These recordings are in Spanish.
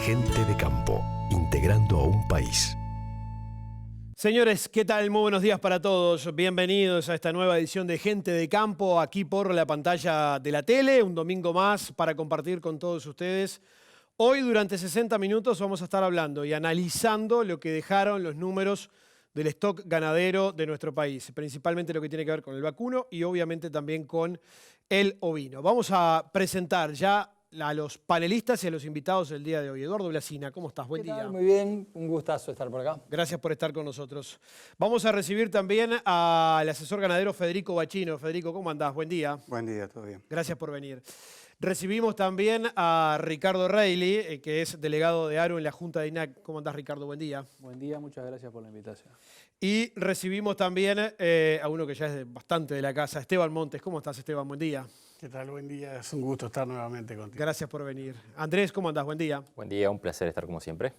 Gente de campo, integrando a un país. Señores, ¿qué tal? Muy buenos días para todos. Bienvenidos a esta nueva edición de Gente de Campo, aquí por la pantalla de la tele. Un domingo más para compartir con todos ustedes. Hoy, durante 60 minutos, vamos a estar hablando y analizando lo que dejaron los números del stock ganadero de nuestro país, principalmente lo que tiene que ver con el vacuno y obviamente también con el ovino. Vamos a presentar ya a los panelistas y a los invitados del día de hoy. Eduardo Blasina, ¿cómo estás? Buen día. Muy bien, un gustazo estar por acá. Gracias por estar con nosotros. Vamos a recibir también al asesor ganadero Federico Bachino. Federico, ¿cómo andás? Buen día. Buen día, todo bien. Gracias por venir. Recibimos también a Ricardo Reilly, que es delegado de ARU en la Junta de INAC. ¿Cómo andás, Ricardo? Buen día. Buen día, muchas gracias por la invitación. Y recibimos también a uno que ya es bastante de la casa, Esteban Montes. ¿Cómo estás, Esteban? Buen día. ¿Qué tal? Buen día. Es un gusto estar nuevamente contigo. Gracias por venir. Andrés, ¿cómo andás? Buen día. Buen día, un placer estar como siempre.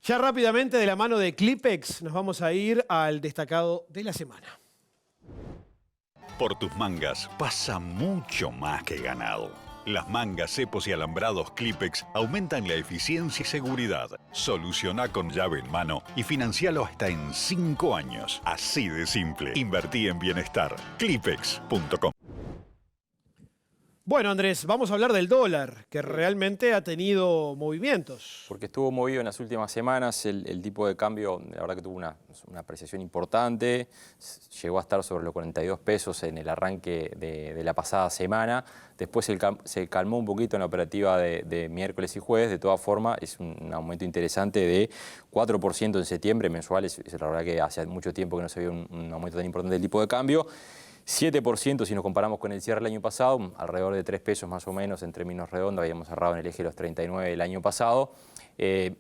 Ya rápidamente, de la mano de Clipex, nos vamos a ir al destacado de la semana. Por tus mangas pasa mucho más que ganado. Las mangas, cepos y alambrados Clipex aumentan la eficiencia y seguridad. Soluciona con llave en mano y financialo hasta en 5 años. Así de simple. Invertí en bienestar. Clipex.com. Bueno, Andrés, vamos a hablar del dólar, que realmente ha tenido movimientos. Porque estuvo movido en las últimas semanas, el tipo de cambio, la verdad que tuvo una apreciación importante, llegó a estar sobre los 42 pesos en el arranque de la pasada semana, después se calmó un poquito en la operativa de miércoles y jueves, de todas formas es un aumento interesante de 4% en septiembre mensual, es la verdad que hace mucho tiempo que no se veía un aumento tan importante del tipo de cambio. 7% si nos comparamos con el cierre del año pasado, alrededor de 3 pesos más o menos en términos redondos, habíamos cerrado en el eje de los 39 el año pasado. ¿Qué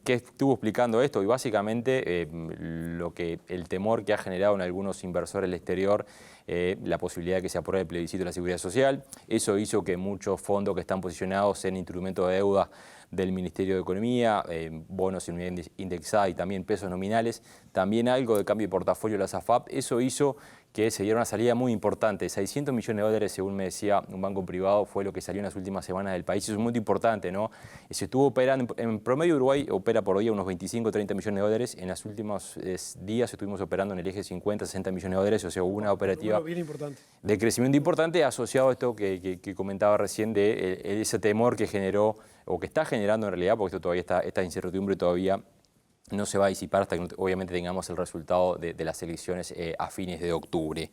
estuvo explicando esto? Y básicamente el temor que ha generado en algunos inversores del exterior, la posibilidad de que se apruebe el plebiscito de la Seguridad Social. Eso hizo que muchos fondos que están posicionados en instrumentos de deuda del Ministerio de Economía, bonos en unidad indexada y también pesos nominales, también algo de cambio de portafolio de las AFAP, eso hizo que se diera una salida muy importante. 600 millones de dólares, según me decía un banco privado, fue lo que salió en las últimas semanas del país. Eso es muy importante, ¿no? Se estuvo operando, en promedio Uruguay opera por día unos 25 o 30 millones de dólares. En los últimos días estuvimos operando en el eje 50, 60 millones de dólares, o sea, hubo una operativa bien importante, de crecimiento importante asociado a esto que comentaba recién de ese temor que generó, o que está generando en realidad, porque esto todavía esta incertidumbre todavía no se va a disipar hasta que obviamente tengamos el resultado de las elecciones a fines de octubre.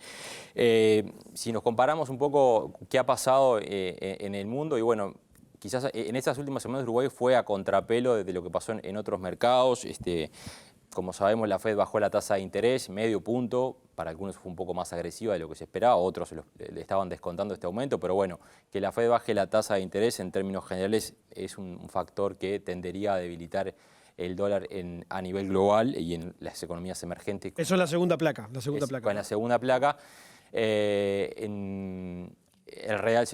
Si nos comparamos un poco qué ha pasado en el mundo, y bueno, quizás en estas últimas semanas Uruguay fue a contrapelo de lo que pasó en otros mercados. Como sabemos, la Fed bajó la tasa de interés medio punto, para algunos fue un poco más agresiva de lo que se esperaba, otros le estaban descontando este aumento, pero bueno, que la Fed baje la tasa de interés en términos generales es un factor que tendería a debilitar el dólar a nivel global y en las economías emergentes. Eso es la segunda placa. Con la segunda placa. El real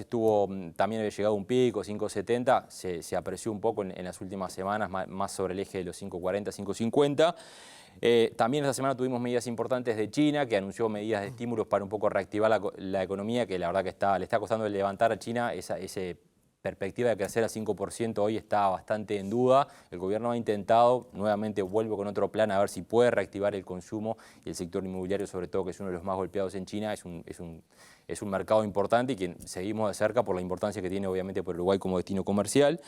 también había llegado a un pico, 5.70, se apreció un poco en las últimas semanas, más sobre el eje de los 5.40, 5.50. También esta semana tuvimos medidas importantes de China, que anunció medidas de estímulos para un poco reactivar la economía, que la verdad que le está costando levantar a China ese perspectiva de crecer al 5% hoy está bastante en duda. El gobierno ha intentado, nuevamente vuelvo con otro plan, a ver si puede reactivar el consumo y el sector inmobiliario, sobre todo, que es uno de los más golpeados en China, es un mercado importante y que seguimos de cerca por la importancia que tiene obviamente por Uruguay como destino comercial.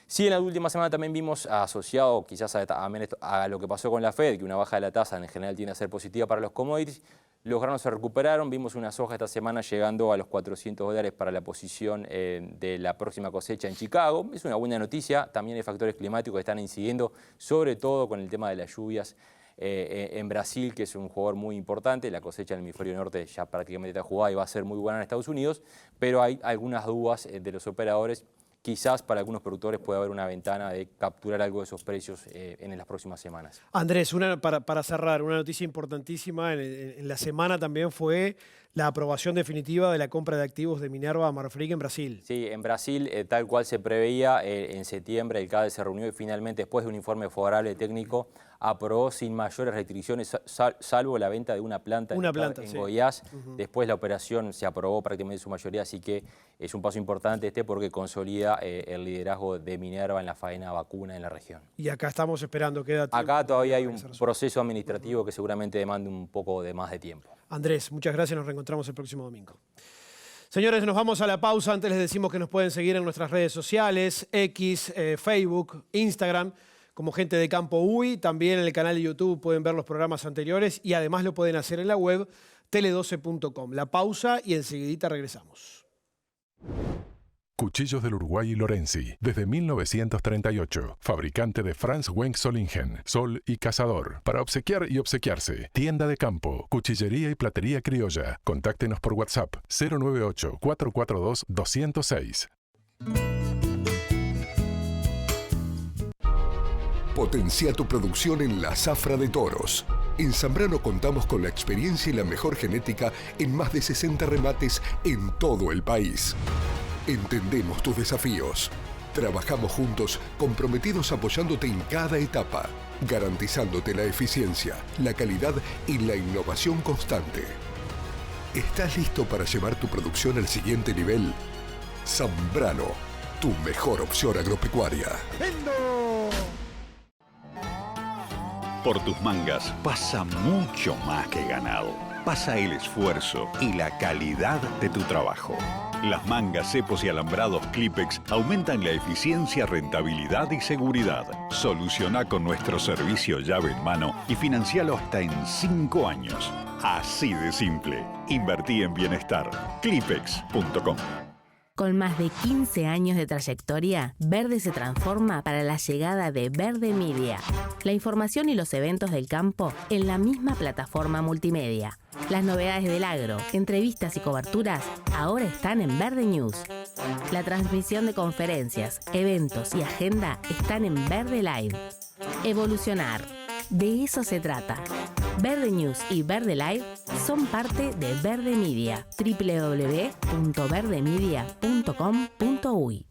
Sí, en la última semana también vimos asociado quizás a lo que pasó con la Fed, que una baja de la tasa en general tiende a ser positiva para los commodities. Los granos se recuperaron, vimos una soja esta semana llegando a los 400 dólares para la posición de la próxima cosecha en Chicago. Es una buena noticia, también hay factores climáticos que están incidiendo, sobre todo con el tema de las lluvias en Brasil, que es un jugador muy importante. La cosecha en el hemisferio norte ya prácticamente está jugada y va a ser muy buena en Estados Unidos, pero hay algunas dudas de los operadores. Quizás para algunos productores puede haber una ventana de capturar algo de esos precios en las próximas semanas. Andrés, para cerrar, una noticia importantísima en la semana también fue la aprobación definitiva de la compra de activos de Minerva a Marfrig en Brasil. Sí, en Brasil, tal cual se preveía, en septiembre el CADE se reunió y finalmente, después de un informe favorable técnico, aprobó sin mayores restricciones, salvo la venta de una planta en Goiás. Después la operación se aprobó prácticamente en su mayoría, así que es un paso importante porque consolida el liderazgo de Minerva en la faena vacuna en la región. Y acá estamos esperando, queda tiempo. Acá todavía hay un proceso administrativo que seguramente demande un poco de más de tiempo. Andrés, muchas gracias, nos reencontramos el próximo domingo. Señores, nos vamos a la pausa. Antes les decimos que nos pueden seguir en nuestras redes sociales, X, Facebook, Instagram, como Gente de Campo UI. También en el canal de YouTube pueden ver los programas anteriores y además lo pueden hacer en la web tele12.com. La pausa y enseguidita regresamos. Cuchillos del Uruguay y Lorenzi, desde 1938. Fabricante de Franz Wenck Solingen, Sol y Cazador. Para obsequiar y obsequiarse. Tienda de campo, cuchillería y platería criolla. Contáctenos por WhatsApp 098-442-206. Potencia tu producción en la zafra de toros. En Zambrano contamos con la experiencia y la mejor genética en más de 60 remates en todo el país. Entendemos tus desafíos. Trabajamos juntos, comprometidos apoyándote en cada etapa, garantizándote la eficiencia, la calidad y la innovación constante. ¿Estás listo para llevar tu producción al siguiente nivel? Zambrano, tu mejor opción agropecuaria. Por tus mangas pasa mucho más que ganado. Pasa el esfuerzo y la calidad de tu trabajo. Las mangas, cepos y alambrados Clipex aumentan la eficiencia, rentabilidad y seguridad. Soluciona con nuestro servicio llave en mano y financialo hasta en 5 años. Así de simple. Invertí en bienestar. Clipex.com. Con más de 15 años de trayectoria, Verde se transforma para la llegada de Verde Media. La información y los eventos del campo en la misma plataforma multimedia. Las novedades del agro, entrevistas y coberturas ahora están en Verde News. La transmisión de conferencias, eventos y agenda están en Verde Live. Evolucionar. De eso se trata. Verde News y Verde Live son parte de Verde Media. www.verdemedia.com.uy.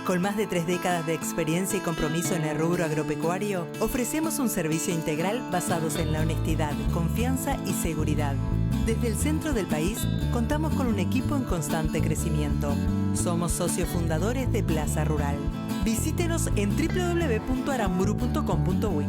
Con más de 3 décadas de experiencia y compromiso en el rubro agropecuario, ofrecemos un servicio integral basados en la honestidad, confianza y seguridad. Desde el centro del país, contamos con un equipo en constante crecimiento. Somos socios fundadores de Plaza Rural. Visítenos en www.aramburu.com.uy.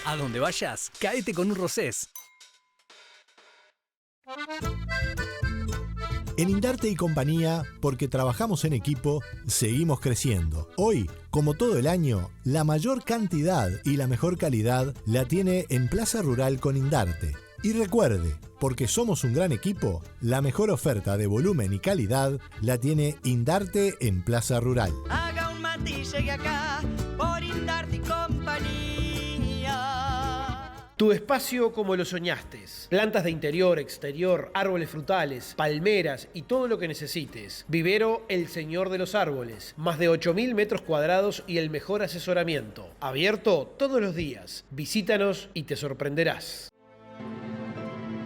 A donde vayas, cáete con un Rosés. En Indarte y Compañía, porque trabajamos en equipo, seguimos creciendo. Hoy, como todo el año, la mayor cantidad y la mejor calidad la tiene en Plaza Rural con Indarte. Y recuerde, porque somos un gran equipo, la mejor oferta de volumen y calidad la tiene Indarte en Plaza Rural. Haga un mate y llegue acá, por Indarte y Compañía. Tu espacio como lo soñaste. Plantas de interior, exterior, árboles frutales, palmeras y todo lo que necesites. Vivero El Señor de los Árboles. Más de 8.000 metros cuadrados y el mejor asesoramiento. Abierto todos los días. Visítanos y te sorprenderás.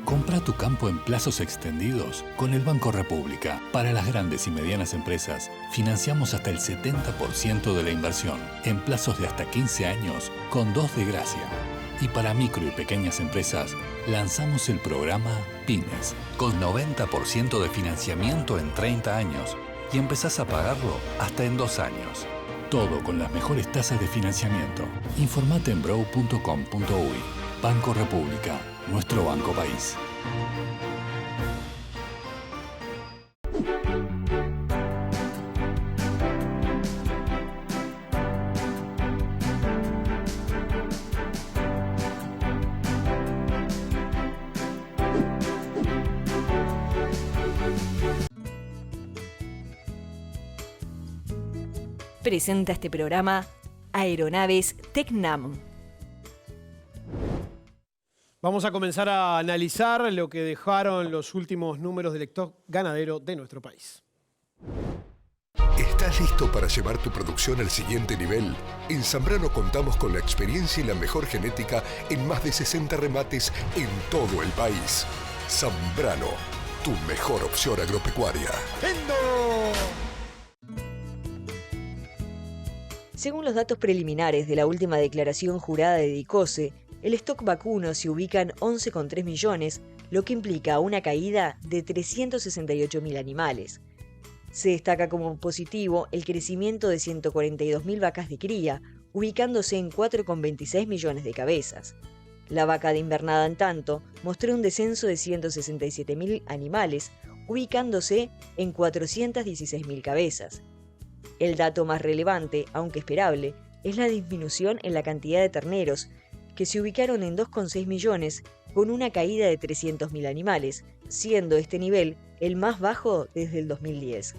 Compra tu campo en plazos extendidos con el Banco República. Para las grandes y medianas empresas, financiamos hasta el 70% de la inversión en plazos de hasta 15 años con 2 de gracia. Y para micro y pequeñas empresas, lanzamos el programa Pymes, con 90% de financiamiento en 30 años y empezás a pagarlo hasta en 2 años. Todo con las mejores tasas de financiamiento. Informate en brow.com.uy. Banco República. nuestro Banco País. Presenta este programa Aeronaves Tecnam. Vamos a comenzar a analizar lo que dejaron los últimos números del stock ganadero de nuestro país. ¿Estás listo para llevar tu producción al siguiente nivel? En Zambrano contamos con la experiencia y la mejor genética en más de 60 remates en todo el país. Zambrano, tu mejor opción agropecuaria. Según los datos preliminares de la última declaración jurada de DICOSE, el stock vacuno se ubica en 11,3 millones, lo que implica una caída de 368.000 animales. Se destaca como positivo el crecimiento de 142.000 vacas de cría, ubicándose en 4,26 millones de cabezas. La vaca de invernada, en tanto, mostró un descenso de 167.000 animales, ubicándose en 416.000 cabezas. El dato más relevante, aunque esperable, es la disminución en la cantidad de terneros, que se ubicaron en 2,6 millones, con una caída de 300.000 animales, siendo este nivel el más bajo desde el 2010.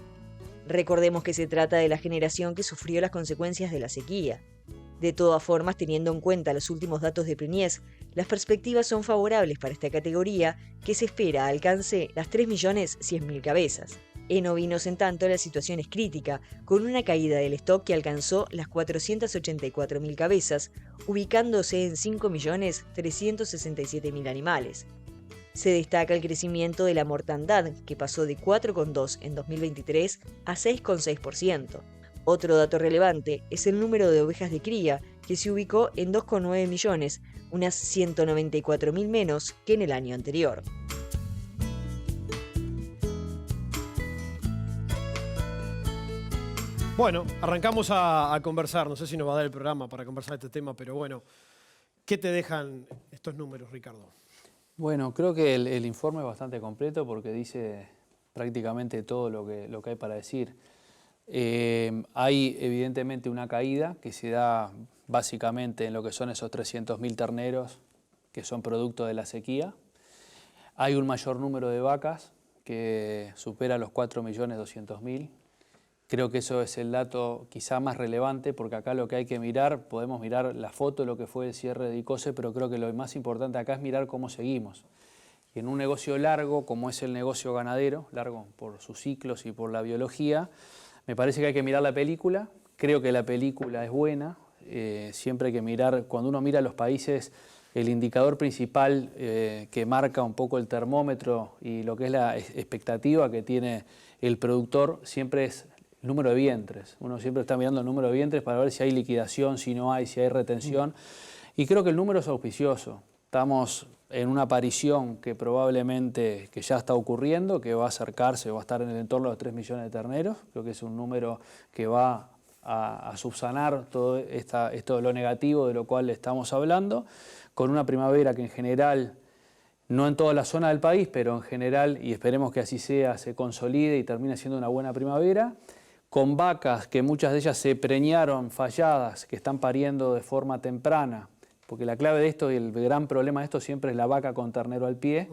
Recordemos que se trata de la generación que sufrió las consecuencias de la sequía. De todas formas, teniendo en cuenta los últimos datos de preñez, las perspectivas son favorables para esta categoría, que se espera alcance las 3.100.000 cabezas. En ovinos, en tanto, la situación es crítica, con una caída del stock que alcanzó las 484.000 cabezas, ubicándose en 5.367.000 animales. Se destaca el crecimiento de la mortandad, que pasó de 4,2 en 2023 a 6,6%. Otro dato relevante es el número de ovejas de cría, que se ubicó en 2,9 millones, unas 194.000 menos que en el año anterior. Bueno, arrancamos a conversar. No sé si nos va a dar el programa para conversar este tema, pero bueno, ¿qué te dejan estos números, Ricardo? Bueno, creo que el informe es bastante completo porque dice prácticamente todo lo que hay para decir. Hay evidentemente una caída que se da básicamente en lo que son esos 300.000 terneros que son producto de la sequía. Hay un mayor número de vacas que supera los 4.200.000. Creo que eso es el dato quizá más relevante, porque acá lo que hay que mirar, podemos mirar la foto de lo que fue el cierre de DICOSE, pero creo que lo más importante acá es mirar cómo seguimos. Y en un negocio largo, como es el negocio ganadero, largo por sus ciclos y por la biología, me parece que hay que mirar la película. Creo que la película es buena. Siempre hay que mirar, cuando uno mira los países, el indicador principal que marca un poco el termómetro y lo que es la expectativa que tiene el productor, siempre es número de vientres. Uno siempre está mirando el número de vientres para ver si hay liquidación, si no hay, si hay retención. Y creo que el número es auspicioso. Estamos en una aparición que probablemente que ya está ocurriendo, que va a acercarse, va a estar en el entorno de los 3 millones de terneros. Creo que es un número que va a subsanar todo esto de lo negativo de lo cual estamos hablando, con una primavera que en general, no en toda la zona del país, pero en general, y esperemos que así sea, se consolide y termine siendo una buena primavera, con vacas que muchas de ellas se preñaron falladas, que están pariendo de forma temprana, porque la clave de esto y el gran problema de esto siempre es la vaca con ternero al pie.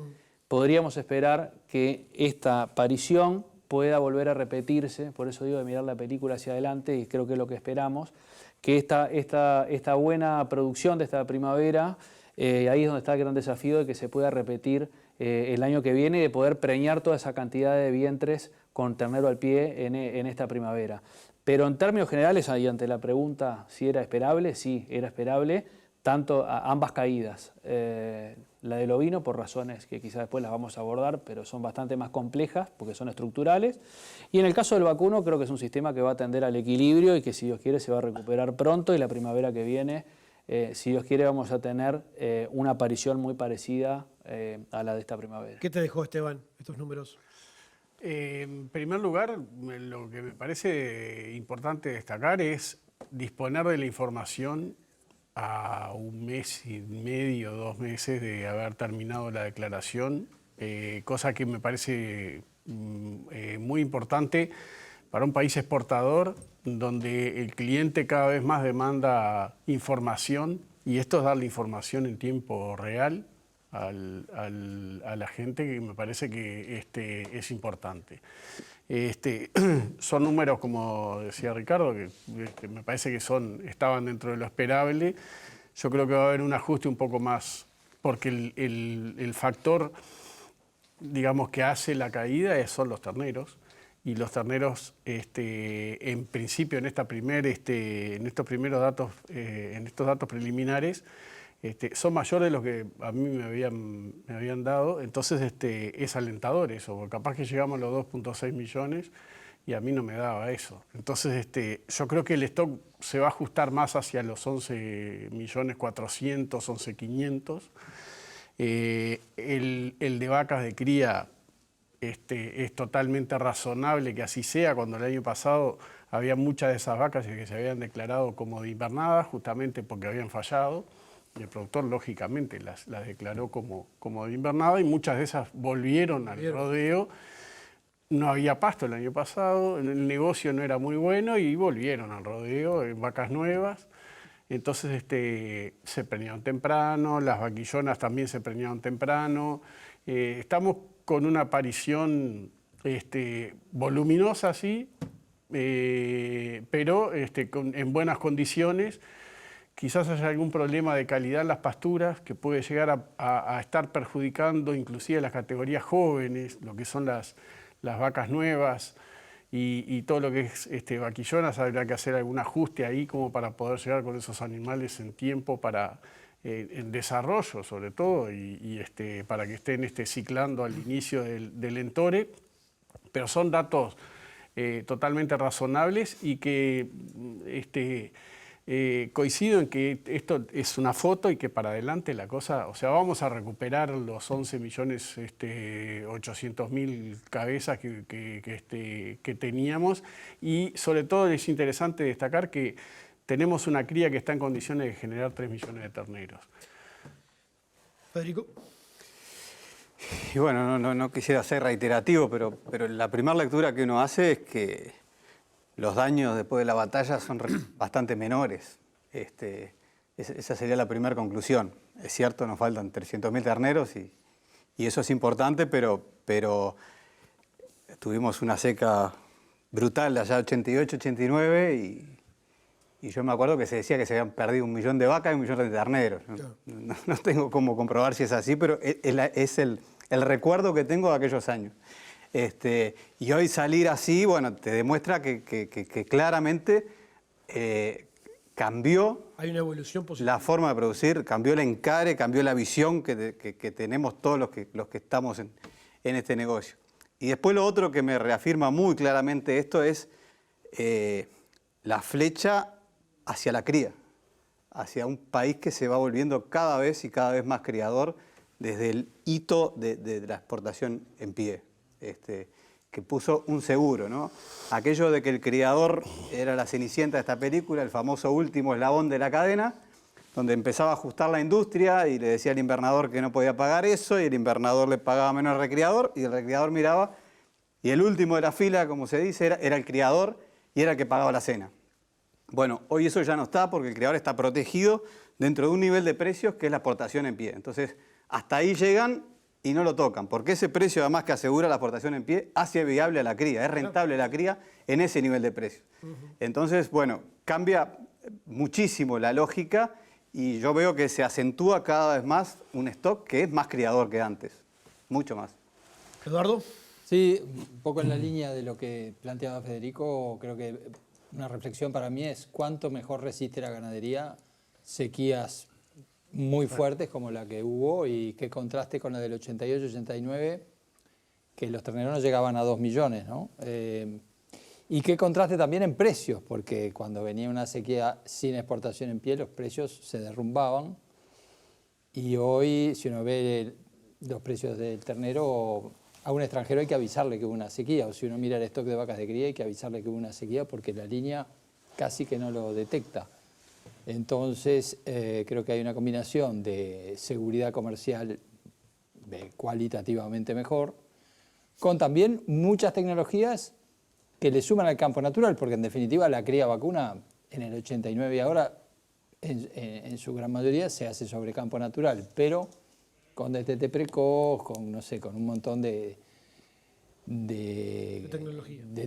Podríamos esperar que esta parición pueda volver a repetirse, por eso digo de mirar la película hacia adelante, y creo que es lo que esperamos, que esta buena producción de esta primavera, ahí es donde está el gran desafío de que se pueda repetir el año que viene y de poder preñar toda esa cantidad de vientres con ternero al pie en esta primavera. Pero en términos generales, ahí ante la pregunta si era esperable, sí, era esperable, tanto ambas caídas. La del ovino, por razones que quizás después las vamos a abordar, pero son bastante más complejas porque son estructurales. Y en el caso del vacuno, creo que es un sistema que va a tender al equilibrio y que, si Dios quiere, se va a recuperar pronto, y la primavera que viene, si Dios quiere, vamos a tener una aparición muy parecida a la de esta primavera. ¿Qué te dejó, Esteban, estos números? En primer lugar, lo que me parece importante destacar es disponer de la información a un mes y medio, 2 meses de haber terminado la declaración, cosa que me parece muy importante para un país exportador donde el cliente cada vez más demanda información, y esto es darle información en tiempo real a la gente, que me parece que es importante. Son números, como decía Ricardo, que me parece que estaban dentro de lo esperable. Yo creo que va a haber un ajuste un poco más, porque el factor, digamos, que hace la caída son los terneros. Y los terneros, en principio, en estos primeros datos, en estos datos preliminares, son mayores de los que a mí me habían dado. Entonces es alentador eso, porque capaz que llegamos a los 2.6 millones y a mí no me daba eso. Entonces yo creo que el stock se va a ajustar más hacia los 11.400.000, 11.500.000. El de vacas de cría es totalmente razonable que así sea, cuando el año pasado había muchas de esas vacas que se habían declarado como de invernada, justamente porque habían fallado, y el productor lógicamente las declaró como de invernada, y muchas de esas volvieron al rodeo. No había pasto el año pasado, el negocio no era muy bueno y volvieron al rodeo, vacas nuevas. Entonces se preñaron temprano, las vaquillonas también se preñaron temprano. Estamos con una aparición voluminosa, sí, pero en buenas condiciones. Quizás haya algún problema de calidad en las pasturas que puede llegar a estar perjudicando inclusive las categorías jóvenes, lo que son las vacas nuevas y todo lo que es vaquillonas. Habrá que hacer algún ajuste ahí como para poder llegar con esos animales en tiempo en desarrollo sobre todo, y para que estén ciclando al inicio del entore. Pero son datos totalmente razonables y que coincido en que esto es una foto y que para adelante la cosa, o sea, vamos a recuperar los 11.800.000 cabezas que teníamos, y sobre todo es interesante destacar que tenemos una cría que está en condiciones de generar 3 millones de terneros. Federico. Y bueno, no quisiera ser reiterativo, pero la primera lectura que uno hace es que los daños después de la batalla son bastante menores. Esa sería la primera conclusión. Es cierto, nos faltan 300.000 terneros y eso es importante, pero tuvimos una seca brutal allá 88, 89 y yo me acuerdo que se decía que se habían perdido 1 millón de vacas y 1 millón de terneros. No tengo cómo comprobar si es así, pero es el recuerdo que tengo de aquellos años. Y hoy salir así, bueno, te demuestra que claramente cambió. Hay una evolución positiva. La forma de producir, cambió el encare, cambió la visión que tenemos todos los que estamos en este negocio. Y después lo otro que me reafirma muy claramente esto es la flecha hacia la cría, hacia un país que se va volviendo cada vez más criador desde el hito de la exportación en pie. Que puso un seguro, ¿no? Aquello de que el criador era la cenicienta de esta película, el famoso último eslabón de la cadena, donde empezaba a ajustar la industria y le decía al invernador que no podía pagar eso, y el invernador le pagaba menos al recriador, y el recriador miraba, y el último de la fila, como se dice, era el criador, y era el que pagaba la cena. Bueno, hoy eso ya no está, porque el criador está protegido dentro de un nivel de precios que es la exportación en pie. Entonces, hasta ahí llegan y no lo tocan, porque ese precio, además que asegura la exportación en pie, hace viable a la cría, es rentable la cría en ese nivel de precios. Entonces, bueno, cambia muchísimo la lógica y yo veo que se acentúa cada vez más un stock que es más criador que antes, mucho más. Eduardo. Sí, un poco en la línea de lo que planteaba Federico, creo que una reflexión para mí es cuánto mejor resiste la ganadería sequías muy fuertes como la que hubo, y qué contraste con la del 88-89, que los terneros no llegaban a 2 millones, ¿no? Y qué contraste también en precios, porque cuando venía una sequía sin exportación en pie, los precios se derrumbaban, y hoy, si uno ve los precios del ternero, a un extranjero hay que avisarle que hubo una sequía, o si uno mira el stock de vacas de cría hay que avisarle que hubo una sequía, porque la línea casi que no lo detecta. Entonces, creo que hay una combinación de seguridad comercial cualitativamente mejor, con también muchas tecnologías que le suman al campo natural, porque en definitiva la cría vacuna en el 89 y ahora en su gran mayoría se hace sobre campo natural, pero con DTT precoz, con, no sé, con un montón de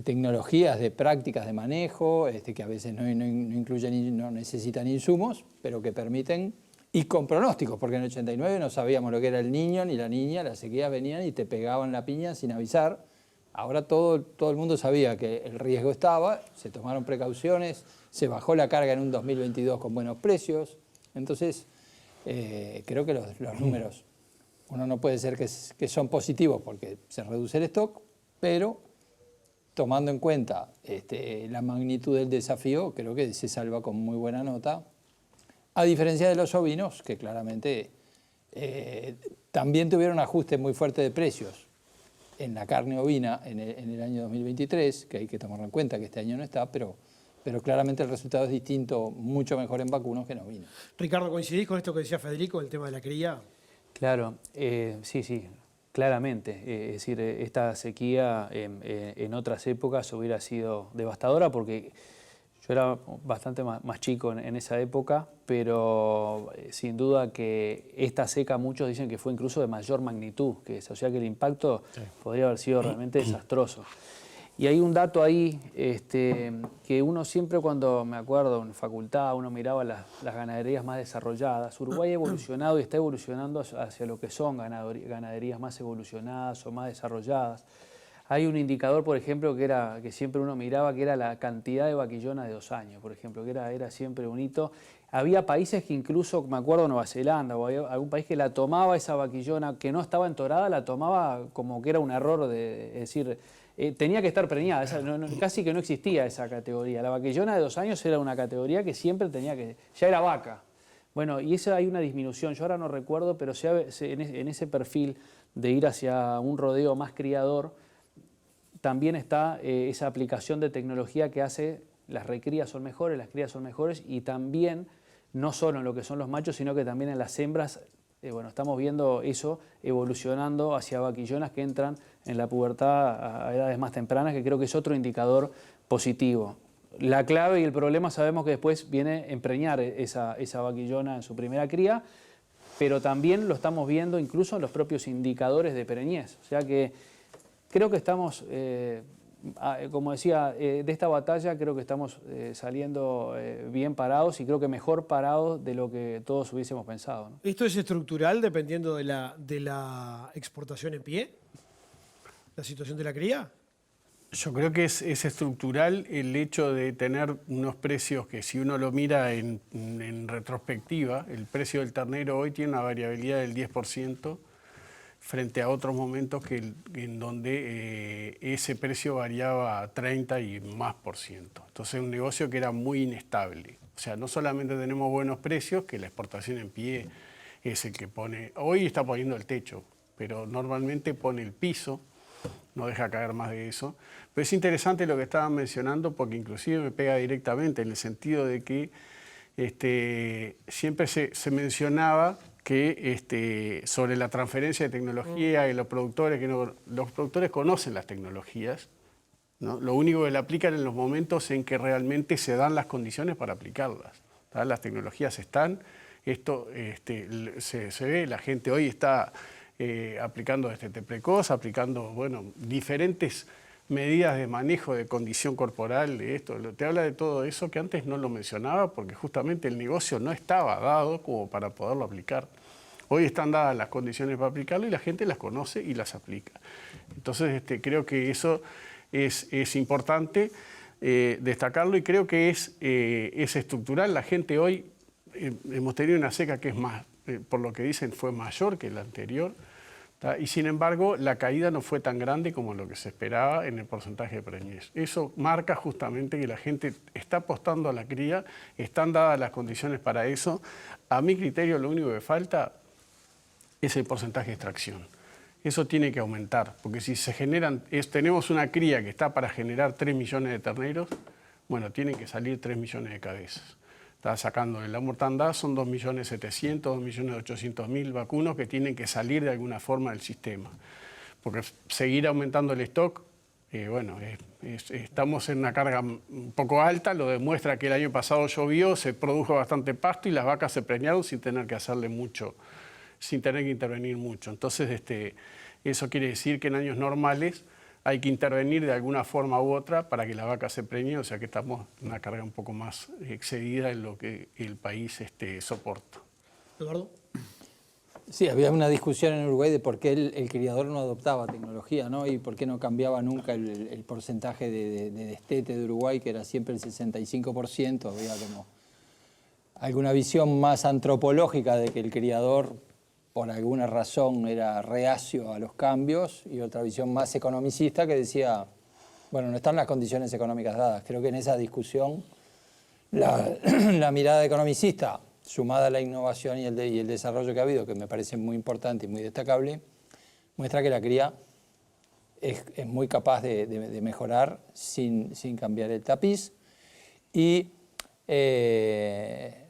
tecnologías, de prácticas de manejo, que a veces no incluyen, no necesitan insumos, pero que permiten, y con pronósticos, porque en el 89 no sabíamos lo que era el niño ni la niña, las sequías venían y te pegaban la piña sin avisar. Ahora todo el mundo sabía que el riesgo estaba, se tomaron precauciones, se bajó la carga en un 2022 con buenos precios. Entonces, creo que los números, uno no puede decir que son positivos porque se reduce el stock, pero tomando en cuenta la magnitud del desafío, creo que se salva con muy buena nota, a diferencia de los ovinos, que claramente también tuvieron ajustes muy fuertes de precios en la carne ovina en el año 2023, que hay que tomarlo en cuenta que este año no está, pero claramente el resultado es distinto, mucho mejor en vacunos que en ovinos. Ricardo, ¿coincidís con esto que decía Federico, el tema de la cría? Claro, sí, claramente. Es decir, esta sequía en otras épocas hubiera sido devastadora porque yo era bastante más chico en esa época, pero sin duda que esta seca muchos dicen que fue incluso de mayor magnitud que esa, o sea que el impacto podría haber sido realmente desastroso. Y hay un dato ahí que uno siempre cuando, me acuerdo, en facultad, uno miraba las ganaderías más desarrolladas. Uruguay ha evolucionado y está evolucionando hacia lo que son ganaderías más evolucionadas o más desarrolladas. Hay un indicador, por ejemplo, que siempre uno miraba, que era la cantidad de vaquillonas de 2 años, por ejemplo, que era siempre un hito. Había países que incluso, me acuerdo, Nueva Zelanda o algún país que la tomaba esa vaquillona que no estaba entorada, la tomaba como que era un error, es decir, tenía que estar preñada, casi que no existía esa categoría. La vaquillona de 2 años era una categoría que siempre tenía que, ya era vaca. Bueno, y eso hay una disminución, yo ahora no recuerdo, pero en ese perfil de ir hacia un rodeo más criador, también está esa aplicación de tecnología que hace, las recrías son mejores, las crías son mejores y también, no solo en lo que son los machos, sino que también en las hembras, estamos viendo eso evolucionando hacia vaquillonas que entran en la pubertad a edades más tempranas, que creo que es otro indicador positivo. La clave y el problema sabemos que después viene empreñar esa vaquillona en su primera cría, pero también lo estamos viendo incluso en los propios indicadores de preñez. O sea que creo que estamos, como decía, de esta batalla creo que estamos saliendo bien parados y creo que mejor parados de lo que todos hubiésemos pensado, ¿no? ¿Esto es estructural dependiendo de la exportación en pie? ¿La situación de la cría? Yo creo que es estructural el hecho de tener unos precios que si uno lo mira en retrospectiva, el precio del ternero hoy tiene una variabilidad del 10%, frente a otros momentos en donde ese precio variaba a 30 y más %. Entonces es un negocio que era muy inestable. O sea, no solamente tenemos buenos precios, que la exportación en pie es el que pone, hoy está poniendo el techo, pero normalmente pone el piso, no deja caer más de eso. Pero es interesante lo que estaban mencionando porque inclusive me pega directamente en el sentido de que siempre se mencionaba que sobre la transferencia de tecnología y los productores conocen las tecnologías, ¿no? Lo único que la aplican en los momentos en que realmente se dan las condiciones para aplicarlas, ¿tá? Las tecnologías están, esto se ve, la gente hoy está aplicando DTT precoz, aplicando diferentes medidas de manejo de condición corporal, de esto, te habla de todo eso que antes no lo mencionaba porque justamente el negocio no estaba dado como para poderlo aplicar. Hoy están dadas las condiciones para aplicarlo y la gente las conoce y las aplica. Entonces creo que eso es importante destacarlo y creo que es estructural. La gente hoy, hemos tenido una seca que es más, por lo que dicen, fue mayor que la anterior. Y sin embargo, la caída no fue tan grande como lo que se esperaba en el porcentaje de preñez. Eso marca justamente que la gente está apostando a la cría, están dadas las condiciones para eso. A mi criterio, lo único que falta es el porcentaje de extracción. Eso tiene que aumentar, porque si se generan, tenemos una cría que está para generar 3 millones de terneros, bueno, tienen que salir 3 millones de cabezas. está sacando de la mortandad, son 2.700.000, 2.800.000 vacunos que tienen que salir de alguna forma del sistema. Porque seguir aumentando el stock, estamos en una carga un poco alta, lo demuestra que el año pasado llovió, se produjo bastante pasto y las vacas se preñaron sin tener que hacerle mucho, sin tener que intervenir mucho. Entonces, eso quiere decir que en años normales hay que intervenir de alguna forma u otra para que la vaca se preñe, o sea que estamos en una carga un poco más excedida en lo que el país soporta. Eduardo. Sí, había una discusión en Uruguay de por qué el criador no adoptaba tecnología, ¿no? Y por qué no cambiaba nunca el porcentaje de destete de Uruguay, que era siempre el 65%. Había como alguna visión más antropológica de que el criador, por alguna razón, era reacio a los cambios, y otra visión más economicista que decía, bueno, no están las condiciones económicas dadas. Creo que en esa discusión la mirada economicista, sumada a la innovación y el desarrollo que ha habido, que me parece muy importante y muy destacable, muestra que la cría es muy capaz de mejorar sin cambiar el tapiz. Y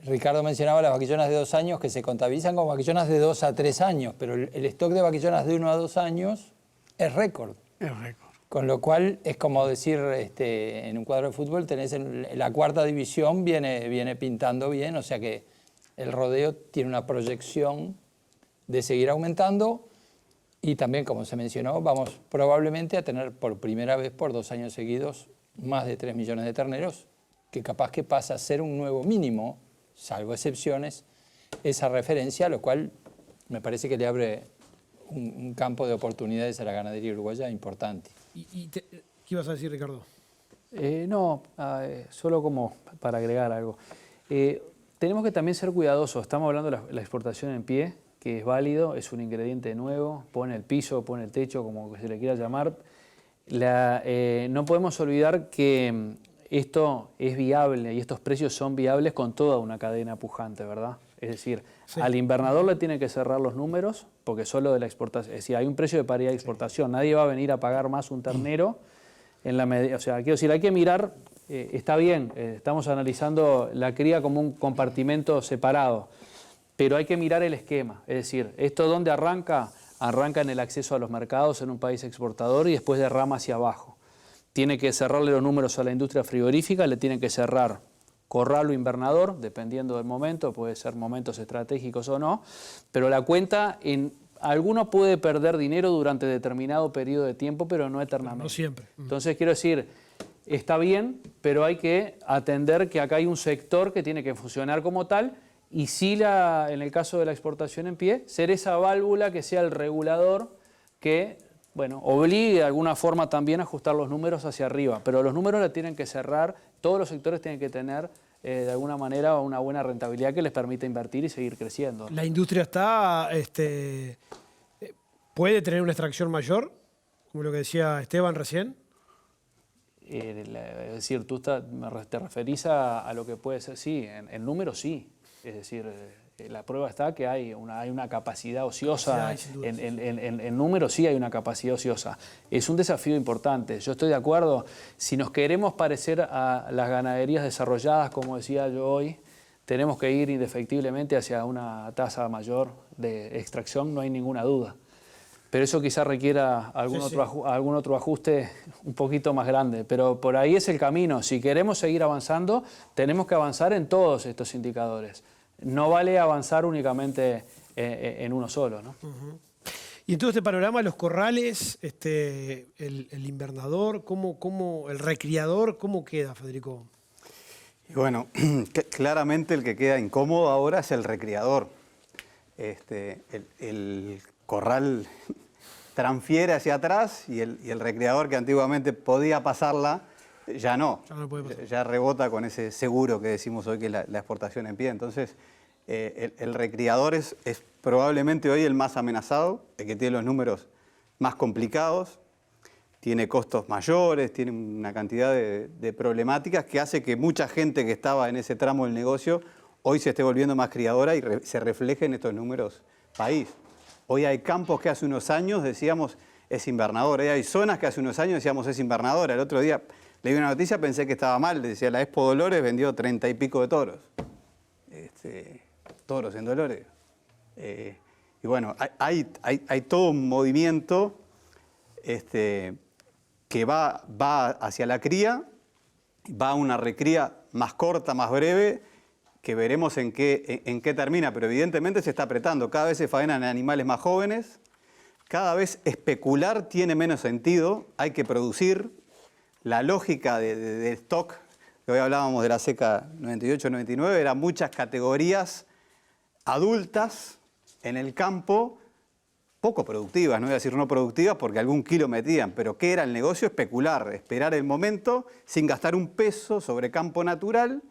Ricardo mencionaba las vaquillonas de 2 años que se contabilizan como vaquillonas de 2 a 3 años, pero el stock de vaquillonas de 1 a 2 años es récord. Es récord. Con lo cual es como decir, en un cuadro de fútbol tenés la 4ª división, viene pintando bien, o sea que el rodeo tiene una proyección de seguir aumentando, y también, como se mencionó, vamos probablemente a tener por primera vez por 2 años seguidos más de 3 millones de terneros, que capaz que pasa a ser un nuevo mínimo, salvo excepciones, esa referencia, lo cual me parece que le abre un campo de oportunidades a la ganadería uruguaya importante. ¿Qué ibas a decir, Ricardo? Solo como para agregar algo. Tenemos que también ser cuidadosos. Estamos hablando de la exportación en pie, que es válido, es un ingrediente nuevo, pone el piso, pone el techo, como se le quiera llamar. No podemos olvidar que esto es viable y estos precios son viables con toda una cadena pujante, ¿verdad? Es decir, sí, al invernador le tienen que cerrar los números, porque solo de la exportación, es decir, hay un precio de paridad de exportación, nadie va a venir a pagar más un ternero en la medida, o sea, quiero decir, hay que mirar, está bien, estamos analizando la cría como un compartimento separado, pero hay que mirar el esquema, es decir, ¿esto dónde arranca? Arranca en el acceso a los mercados en un país exportador y después derrama hacia abajo. Tiene que cerrarle los números a la industria frigorífica, le tienen que cerrar corral o invernador, dependiendo del momento, puede ser momentos estratégicos o no, pero la cuenta, alguno puede perder dinero durante determinado periodo de tiempo, pero no eternamente. No siempre. Entonces, quiero decir, está bien, pero hay que atender que acá hay un sector que tiene que funcionar como tal, y sí, en el caso de la exportación en pie, ser esa válvula que sea el regulador que, bueno, obligue de alguna forma también a ajustar los números hacia arriba, pero los números le tienen que cerrar, todos los sectores tienen que tener de alguna manera una buena rentabilidad que les permita invertir y seguir creciendo. ¿La industria puede tener una extracción mayor, como lo que decía Esteban recién? Es decir, tú te referís a lo que puede ser, sí, en números sí, es decir, la prueba está que hay una capacidad ociosa, en números sí hay una capacidad ociosa. Es un desafío importante, yo estoy de acuerdo, si nos queremos parecer a las ganaderías desarrolladas, como decía yo hoy, tenemos que ir indefectiblemente hacia una tasa mayor de extracción, no hay ninguna duda. Pero eso quizás requiera algún otro ajuste un poquito más grande, pero por ahí es el camino. Si queremos seguir avanzando, tenemos que avanzar en todos estos indicadores. No vale avanzar únicamente en uno solo, ¿no? Uh-huh. Y en todo este panorama, los corrales, el invernador, el recriador, ¿cómo queda, Federico? Y bueno, claramente el que queda incómodo ahora es el recriador. El corral transfiere hacia atrás y el recriador que antiguamente podía pasarla, ya no puede pasar. Ya rebota con ese seguro que decimos hoy que es la exportación en pie. Entonces, el recriador es probablemente hoy el más amenazado, el que tiene los números más complicados, tiene costos mayores, tiene una cantidad de problemáticas que hace que mucha gente que estaba en ese tramo del negocio hoy se esté volviendo más criadora y se refleje en estos números país. Hoy hay campos que hace unos años decíamos es invernador, hay zonas que hace unos años decíamos es invernadora. El otro día leí una noticia, pensé que estaba mal, decía la Expo Dolores vendió 30 y pico de toros. toros en Dolores. Y bueno, hay todo un movimiento que va hacia la cría, va a una recría más corta, más breve, que veremos en qué termina, pero evidentemente se está apretando. Cada vez se faenan animales más jóvenes, cada vez especular tiene menos sentido, hay que producir. La lógica de stock, que hoy hablábamos de la seca 98-99, eran muchas categorías adultas en el campo, poco productivas, no voy a decir no productivas porque algún kilo metían, pero ¿qué era el negocio? Especular, esperar el momento sin gastar un peso sobre campo natural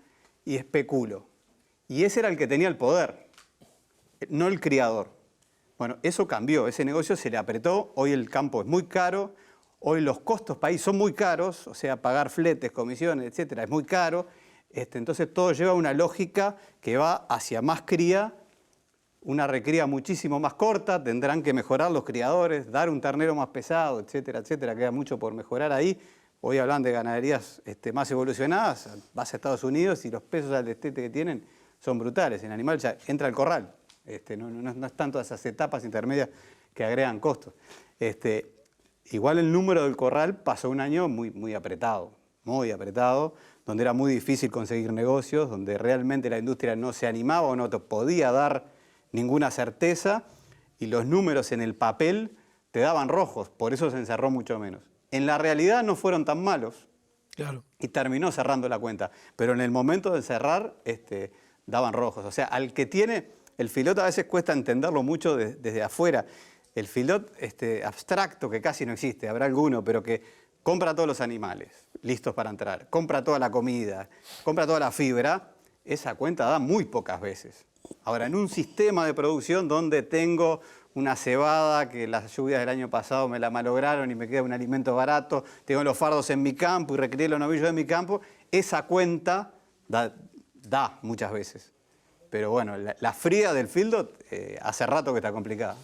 y especulo. Y ese era el que tenía el poder, no el criador. Bueno, eso cambió, ese negocio se le apretó, hoy el campo es muy caro, hoy los costos país son muy caros, o sea, pagar fletes, comisiones, etcétera, es muy caro. Entonces todo lleva a una lógica que va hacia más cría, una recría muchísimo más corta, tendrán que mejorar los criadores, dar un ternero más pesado, etcétera, etcétera, queda mucho por mejorar ahí. Hoy hablan de ganaderías más evolucionadas, vas a Estados Unidos y los pesos al destete que tienen son brutales. El animal ya entra al corral, no están todas esas etapas intermedias que agregan costos. Igual el número del corral pasó un año muy apretado, donde era muy difícil conseguir negocios, donde realmente la industria no se animaba o no te podía dar ninguna certeza y los números en el papel te daban rojos, por eso se encerró mucho menos. En la realidad no fueron tan malos, claro, y terminó cerrando la cuenta, pero en el momento de cerrar daban rojos. O sea, al que tiene, el filot a veces cuesta entenderlo mucho desde afuera. El filot abstracto, que casi no existe, habrá alguno, pero que compra todos los animales listos para entrar, compra toda la comida, compra toda la fibra, esa cuenta da muy pocas veces. Ahora, en un sistema de producción donde tengo una cebada que las lluvias del año pasado me la malograron y me queda un alimento barato, tengo los fardos en mi campo y recrié los novillos de mi campo, esa cuenta da muchas veces. Pero bueno, la fría del filot hace rato que está complicada.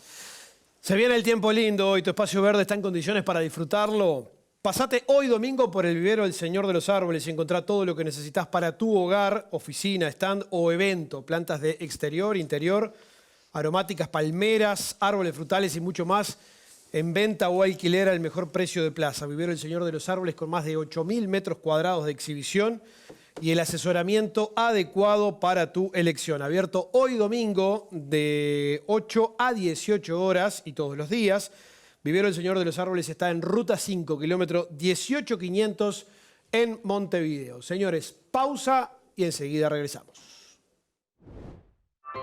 Se viene el tiempo lindo hoy, tu espacio verde está en condiciones para disfrutarlo. Pasate hoy domingo por el vivero El Señor de los Árboles y encontrá todo lo que necesitas para tu hogar, oficina, stand o evento. Plantas de exterior, interior, aromáticas, palmeras, árboles frutales y mucho más. En venta o alquiler al mejor precio de plaza. Vivero El Señor de los Árboles con más de 8.000 metros cuadrados de exhibición y el asesoramiento adecuado para tu elección. Abierto hoy domingo de 8 a 18 horas y todos los días. Vivero El Señor de los Árboles está en Ruta 5, kilómetro 18500 en Montevideo. Señores, pausa y enseguida regresamos.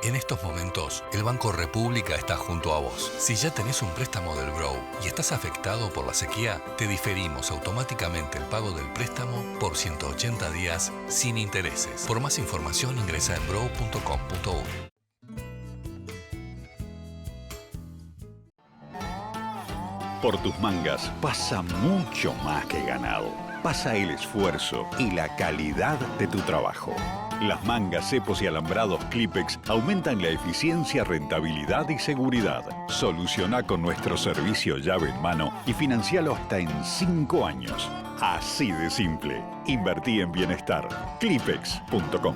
En estos momentos, el Banco República está junto a vos. Si ya tenés un préstamo del BROW y estás afectado por la sequía, te diferimos automáticamente el pago del préstamo por 180 días sin intereses. Por más información ingresa en brow.com.uy. Por tus mangas pasa mucho más que ganado. Pasa el esfuerzo y la calidad de tu trabajo. Las mangas, cepos y alambrados Clipex aumentan la eficiencia, rentabilidad y seguridad. Soluciona con nuestro servicio llave en mano y financialo hasta en 5 años. Así de simple. Invertí en bienestar. Clipex.com.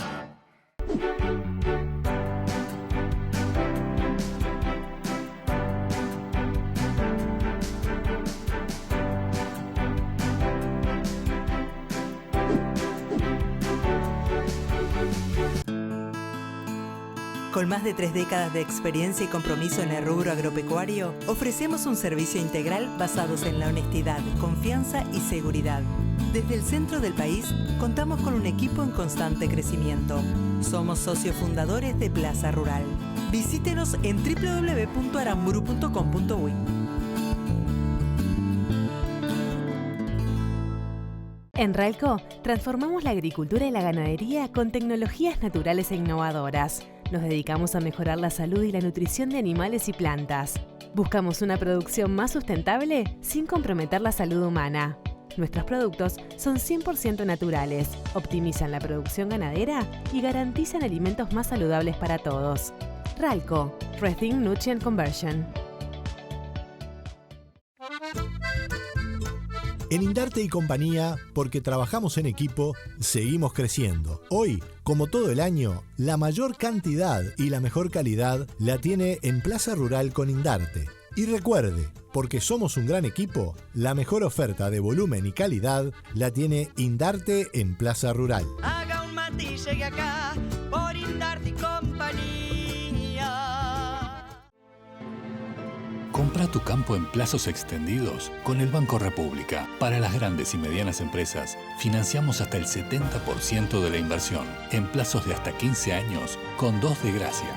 Con más de 3 décadas de experiencia y compromiso en el rubro agropecuario, ofrecemos un servicio integral basados en la honestidad, confianza y seguridad. Desde el centro del país, contamos con un equipo en constante crecimiento. Somos socios fundadores de Plaza Rural. Visítenos en www.aramburu.com.uy. En Ralco, transformamos la agricultura y la ganadería con tecnologías naturales e innovadoras. Nos dedicamos a mejorar la salud y la nutrición de animales y plantas. Buscamos una producción más sustentable sin comprometer la salud humana. Nuestros productos son 100% naturales, optimizan la producción ganadera y garantizan alimentos más saludables para todos. Ralco, Rethink Nutrient Conversion. En Indarte y Compañía, porque trabajamos en equipo, seguimos creciendo. Hoy, como todo el año, la mayor cantidad y la mejor calidad la tiene en Plaza Rural con Indarte. Y recuerde, porque somos un gran equipo, la mejor oferta de volumen y calidad la tiene Indarte en Plaza Rural. Haga un mate y llegue acá por Indarte y Compañía. Compra tu campo en plazos extendidos con el Banco República. Para las grandes y medianas empresas, financiamos hasta el 70% de la inversión en plazos de hasta 15 años con 2 de gracia.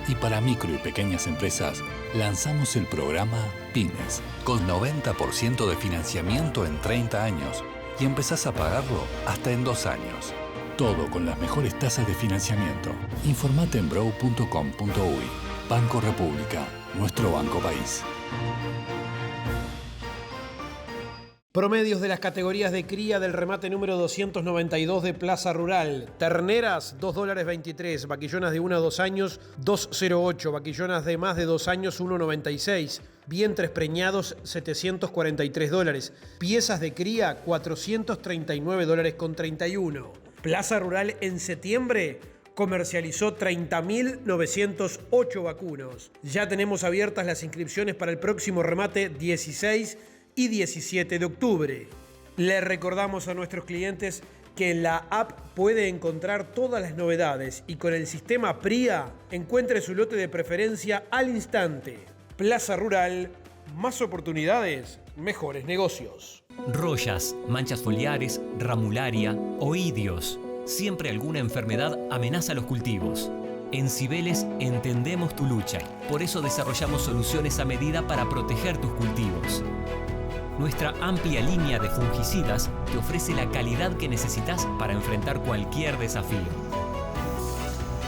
Y para micro y pequeñas empresas, lanzamos el programa Pymes, con 90% de financiamiento en 30 años y empezás a pagarlo hasta en 2 años. Todo con las mejores tasas de financiamiento. Informate en brow.com.uy. Banco República, nuestro banco país. Promedios de las categorías de cría del remate número 292 de Plaza Rural. Terneras, $2.23. Vaquillonas de 1 a 2 años, $2.08. Vaquillonas de más de 2 años, $1.96. Vientres preñados, $743. Piezas de cría, $439.31. Plaza Rural en septiembre comercializó 30.908 vacunos. Ya tenemos abiertas las inscripciones para el próximo remate 16 y 17 de octubre. Le recordamos a nuestros clientes que en la app puede encontrar todas las novedades y con el sistema PRIA encuentre su lote de preferencia al instante. Plaza Rural, más oportunidades, mejores negocios. Rollas, manchas foliares, ramularia, oidios. Siempre alguna enfermedad amenaza los cultivos. En Cibeles entendemos tu lucha. Por eso desarrollamos soluciones a medida para proteger tus cultivos. Nuestra amplia línea de fungicidas te ofrece la calidad que necesitas para enfrentar cualquier desafío.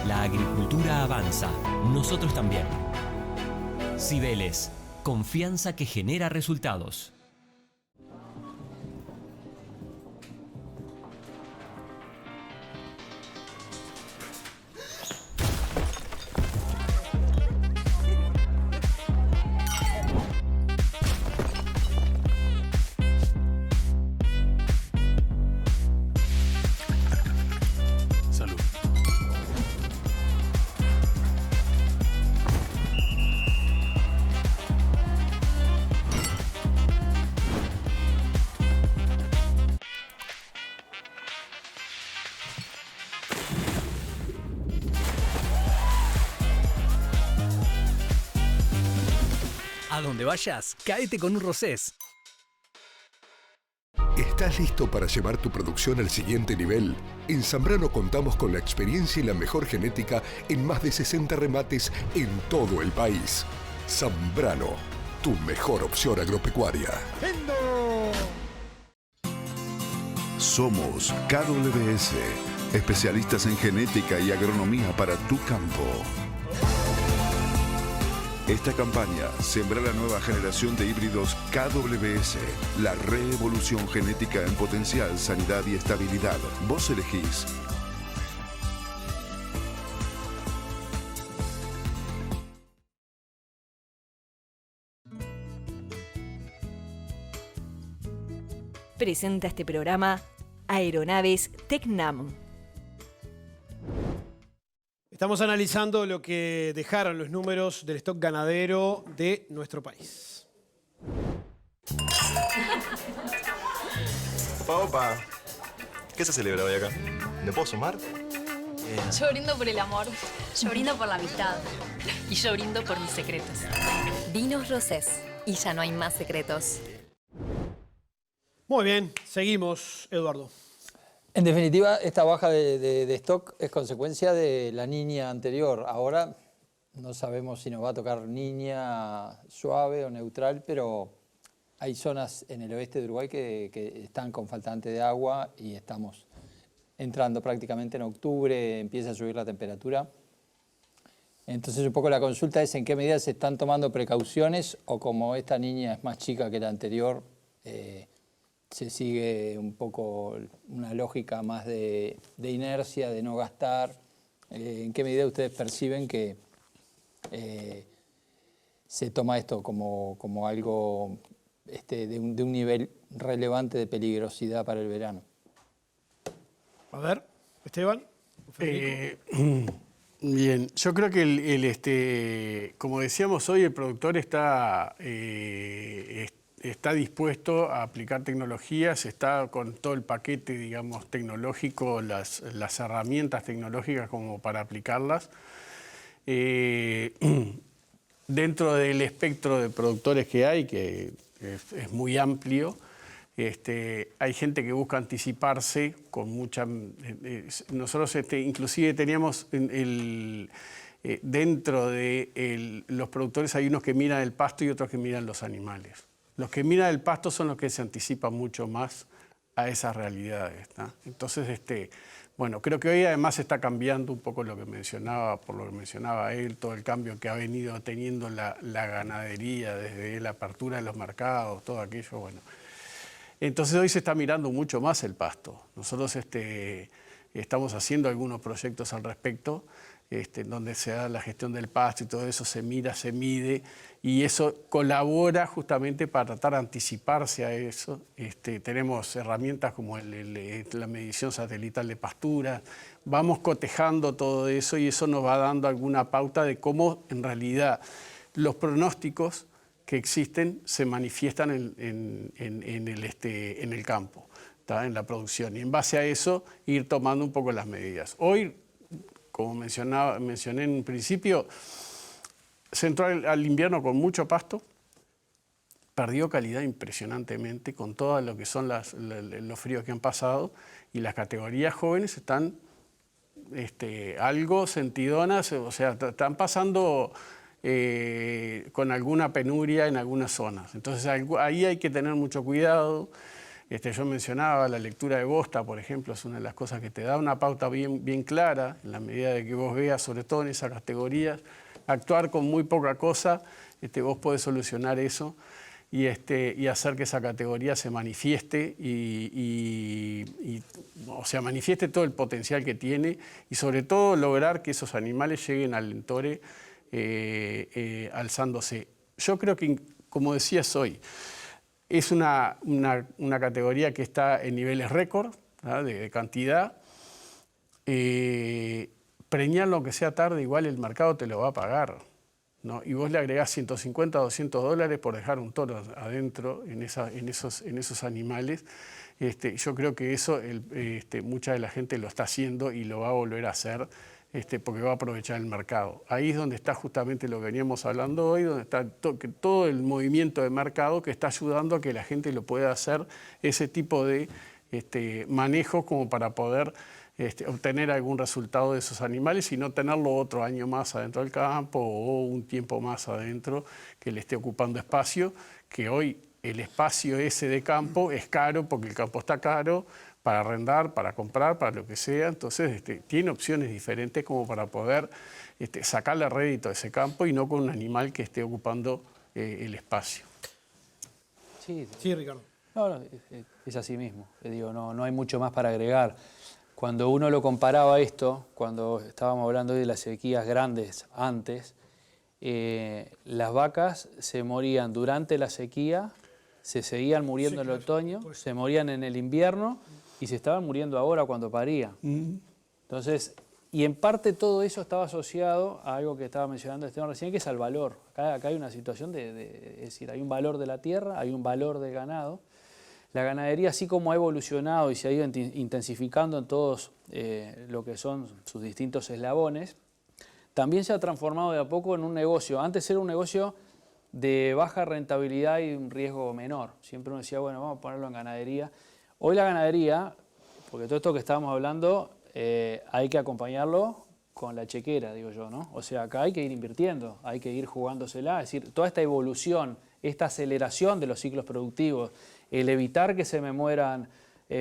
La agricultura avanza, nosotros también. Cibeles, confianza que genera resultados. A donde vayas, cáete con un Rosés. ¿Estás listo para llevar tu producción al siguiente nivel? En Zambrano contamos con la experiencia y la mejor genética en más de 60 remates en todo el país. Zambrano, tu mejor opción agropecuaria. Somos KWS, especialistas en genética y agronomía para tu campo. Esta campaña sembra la nueva generación de híbridos KWS, la reevolución genética en potencial, sanidad y estabilidad. Vos elegís. Presenta este programa Aeronaves Tecnam. Estamos analizando lo que dejaron los números del stock ganadero de nuestro país. Opa, ¿qué se celebra hoy acá? ¿Me puedo sumar? Yo brindo por el amor. Yo brindo por la amistad. Y yo brindo por mis secretos. Vinos Rosés. Y ya no hay más secretos. Muy bien, seguimos, Eduardo. En definitiva, esta baja de stock es consecuencia de la niña anterior. Ahora no sabemos si nos va a tocar niña suave o neutral, pero hay zonas en el oeste de Uruguay que están con faltante de agua y estamos entrando prácticamente en octubre, empieza a subir la temperatura. Entonces un poco la consulta es en qué medida se están tomando precauciones o como esta niña es más chica que la anterior, se sigue un poco una lógica más de inercia, de no gastar. ¿En qué medida ustedes perciben que se toma esto como algo de un nivel relevante de peligrosidad para el verano. A ver, Esteban. Bien, yo creo que como decíamos hoy, el productor está dispuesto a aplicar tecnologías, está con todo el paquete, digamos, tecnológico, las herramientas tecnológicas como para aplicarlas. Dentro del espectro de productores que hay, que es muy amplio, hay gente que busca anticiparse con mucha... nosotros inclusive teníamos dentro de los productores hay unos que miran el pasto y otros que miran los animales. Los que miran el pasto son los que se anticipan mucho más a esas realidades, ¿no? Entonces, bueno, creo que hoy además está cambiando un poco lo que mencionaba, por lo que mencionaba él, todo el cambio que ha venido teniendo la ganadería desde la apertura de los mercados, todo aquello, bueno. Entonces hoy se está mirando mucho más el pasto. Nosotros estamos haciendo algunos proyectos al respecto, donde se da la gestión del pasto y todo eso se mira, se mide, y eso colabora justamente para tratar de anticiparse a eso. Tenemos herramientas como la medición satelital de pastura, vamos cotejando todo eso y eso nos va dando alguna pauta de cómo en realidad los pronósticos que existen se manifiestan en el campo, ¿tá? En la producción, y en base a eso ir tomando un poco las medidas. Hoy, como mencioné en un principio, se entró al invierno con mucho pasto, perdió calidad impresionantemente con todo lo que son los fríos que han pasado, y las categorías jóvenes están algo sentidonas, o sea, están pasando con alguna penuria en algunas zonas. Entonces ahí hay que tener mucho cuidado. Yo mencionaba la lectura de Bosta, por ejemplo, es una de las cosas que te da una pauta bien clara, en la medida de que vos veas, sobre todo en esas categorías, actuar con muy poca cosa, vos podés solucionar eso y hacer que esa categoría se manifieste o sea, manifieste todo el potencial que tiene y sobre todo lograr que esos animales lleguen al Lentore alzándose. Yo creo que, como decías hoy, es una categoría que está en niveles récord, ¿no? de cantidad. Preñar lo que sea tarde, igual el mercado te lo va a pagar, ¿no? Y vos le agregás 150 o $200 por dejar un toro adentro en esos animales. Yo creo que eso mucha de la gente lo está haciendo y lo va a volver a hacer porque va a aprovechar el mercado. Ahí es donde está justamente lo que veníamos hablando hoy, donde está todo el movimiento de mercado que está ayudando a que la gente lo pueda hacer ese tipo de manejo como para poder obtener algún resultado de esos animales y no tenerlo otro año más adentro del campo o un tiempo más adentro que le esté ocupando espacio, que hoy el espacio ese de campo es caro porque el campo está caro, para arrendar, para comprar, para lo que sea. Entonces tiene opciones diferentes como para poder sacarle rédito a ese campo y no con un animal que esté ocupando el espacio. Sí, Ricardo. No, es así mismo. Digo, no hay mucho más para agregar. Cuando uno lo comparaba esto, cuando estábamos hablando de las sequías grandes antes, las vacas se morían durante la sequía, se seguían muriendo en el otoño, se morían en el invierno y se estaban muriendo ahora cuando paría. Entonces, y en parte todo eso estaba asociado a algo que estaba mencionando Esteban recién, que es al valor. Acá hay una situación es decir, hay un valor de la tierra, hay un valor del ganado. La ganadería, así como ha evolucionado y se ha ido intensificando en todos lo que son sus distintos eslabones, también se ha transformado de a poco en un negocio. Antes era un negocio de baja rentabilidad y un riesgo menor. Siempre uno decía, bueno, vamos a ponerlo en ganadería. Hoy la ganadería, porque todo esto que estábamos hablando, hay que acompañarlo con la chequera, digo yo, ¿no? O sea, acá hay que ir invirtiendo, hay que ir jugándosela. Es decir, toda esta evolución, esta aceleración de los ciclos productivos, el evitar que se me mueran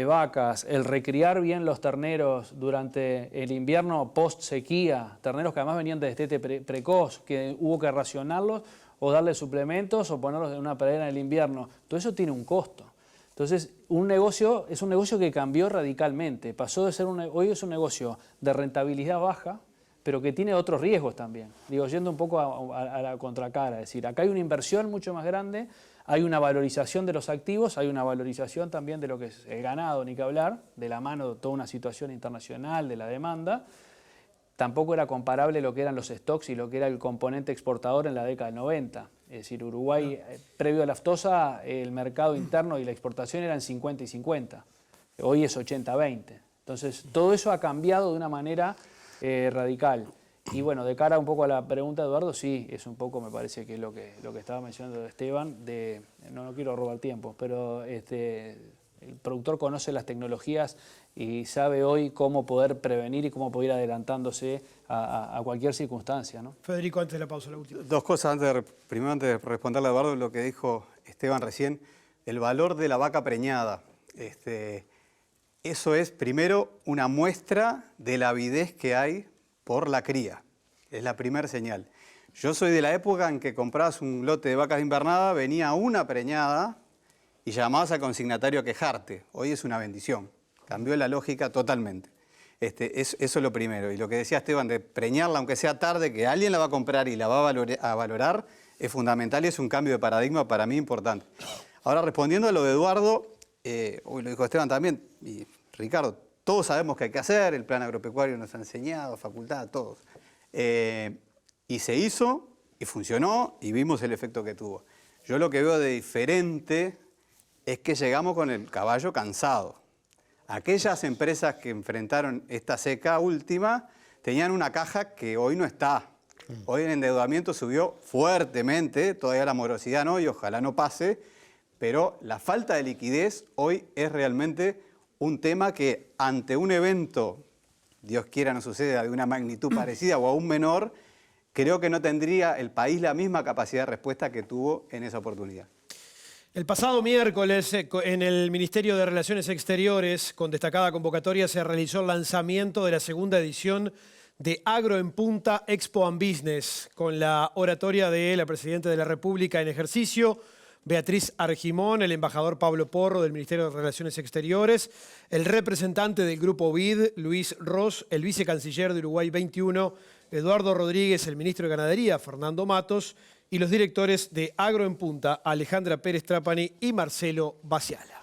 vacas, el recriar bien los terneros durante el invierno post-sequía, terneros que además venían de destete precoz, que hubo que racionarlos o darle suplementos o ponerlos en una pradera en el invierno. Todo eso tiene un costo. Entonces, es un negocio que cambió radicalmente. Pasó de ser hoy es un negocio de rentabilidad baja, pero que tiene otros riesgos también. Digo, yendo un poco a la contracara, es decir, acá hay una inversión mucho más grande, Hay una valorización de los activos, hay una valorización también de lo que es el ganado, ni que hablar, de la mano de toda una situación internacional, de la demanda. Tampoco era comparable lo que eran los stocks y lo que era el componente exportador en la década del 90. Es decir, Uruguay, previo a la aftosa, el mercado interno y la exportación eran 50 y 50. Hoy es 80-20. Entonces, todo eso ha cambiado de una manera radical. Y bueno, de cara un poco a la pregunta de Eduardo, sí, es un poco, me parece que es lo que estaba mencionando Esteban, no quiero robar tiempo, pero el productor conoce las tecnologías y sabe hoy cómo poder prevenir y cómo poder ir adelantándose a cualquier circunstancia, ¿no? Federico, antes de la pausa, la última. Dos cosas, primero antes de responderle a Eduardo, lo que dijo Esteban recién, el valor de la vaca preñada. Eso es, primero, una muestra de la avidez que hay por la cría. Es la primera señal. Yo soy de la época en que comprabas un lote de vacas de invernada, venía una preñada y llamabas al consignatario a quejarte. Hoy es una bendición. Cambió la lógica totalmente. Eso es lo primero. Y lo que decía Esteban, de preñarla, aunque sea tarde, que alguien la va a comprar y la va a valorar, es fundamental y es un cambio de paradigma para mí importante. Ahora, respondiendo a lo de Eduardo, hoy lo dijo Esteban también, y Ricardo, todos sabemos que hay que hacer, el plan agropecuario nos ha enseñado, facultad, todos. Y se hizo, y funcionó, y vimos el efecto que tuvo. Yo lo que veo de diferente es que llegamos con el caballo cansado. Aquellas empresas que enfrentaron esta seca última tenían una caja que hoy no está. Hoy el endeudamiento subió fuertemente, todavía la morosidad no, y ojalá no pase, pero la falta de liquidez hoy es realmente un tema que ante un evento, Dios quiera no suceda, de una magnitud parecida o aún menor, creo que no tendría el país la misma capacidad de respuesta que tuvo en esa oportunidad. El pasado miércoles, en el Ministerio de Relaciones Exteriores, con destacada convocatoria, se realizó el lanzamiento de la segunda edición de Agro en Punta Expo and Business, con la oratoria de la Presidenta de la República en ejercicio, Beatriz Argimón, el embajador Pablo Porro del Ministerio de Relaciones Exteriores, el representante del Grupo BID, Luis Ross, el vicecanciller de Uruguay 21, Eduardo Rodríguez, el ministro de Ganadería, Fernando Matos, y los directores de Agro en Punta, Alejandra Pérez Trapani y Marcelo Baciala.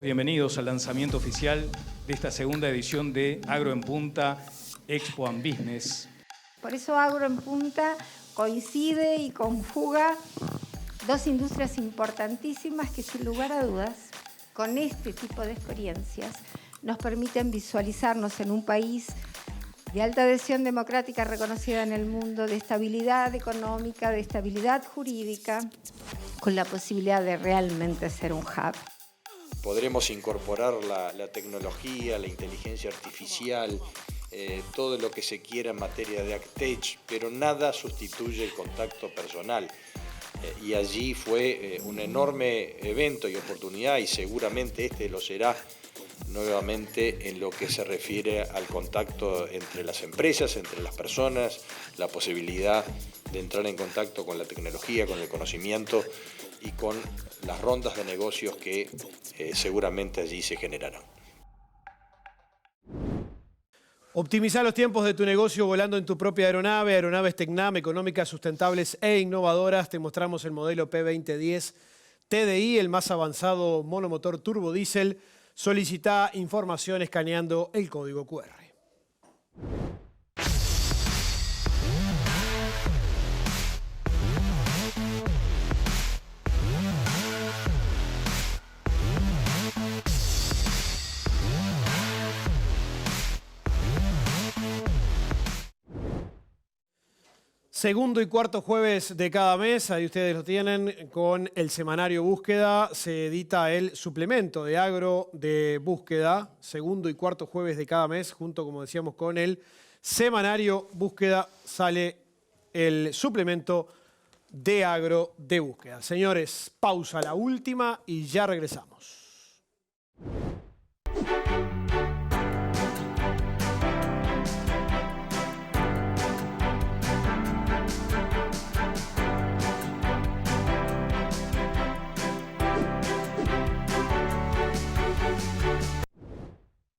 Bienvenidos al lanzamiento oficial de esta segunda edición de Agro en Punta Expo and Business. Por eso Agro en Punta coincide y conjuga dos industrias importantísimas que, sin lugar a dudas, con este tipo de experiencias, nos permiten visualizarnos en un país de alta adhesión democrática reconocida en el mundo, de estabilidad económica, de estabilidad jurídica, con la posibilidad de realmente ser un hub. Podremos incorporar la tecnología, la inteligencia artificial, todo lo que se quiera en materia de AgTech, pero nada sustituye el contacto personal. Y allí fue un enorme evento y oportunidad, y seguramente este lo será nuevamente en lo que se refiere al contacto entre las empresas, entre las personas, la posibilidad de entrar en contacto con la tecnología, con el conocimiento y con las rondas de negocios que seguramente allí se generarán. Optimizar los tiempos de tu negocio volando en tu propia aeronave. Aeronaves Tecnam, económicas, sustentables e innovadoras. Te mostramos el modelo P2010 TDI, el más avanzado monomotor turbodiesel. Solicita información escaneando el código QR. Segundo y cuarto jueves de cada mes, ahí ustedes lo tienen, con el semanario Búsqueda, se edita el suplemento de Agro de Búsqueda, segundo y cuarto jueves de cada mes, junto, como decíamos, con el semanario Búsqueda, sale el suplemento de Agro de Búsqueda. Señores, pausa la última y ya regresamos.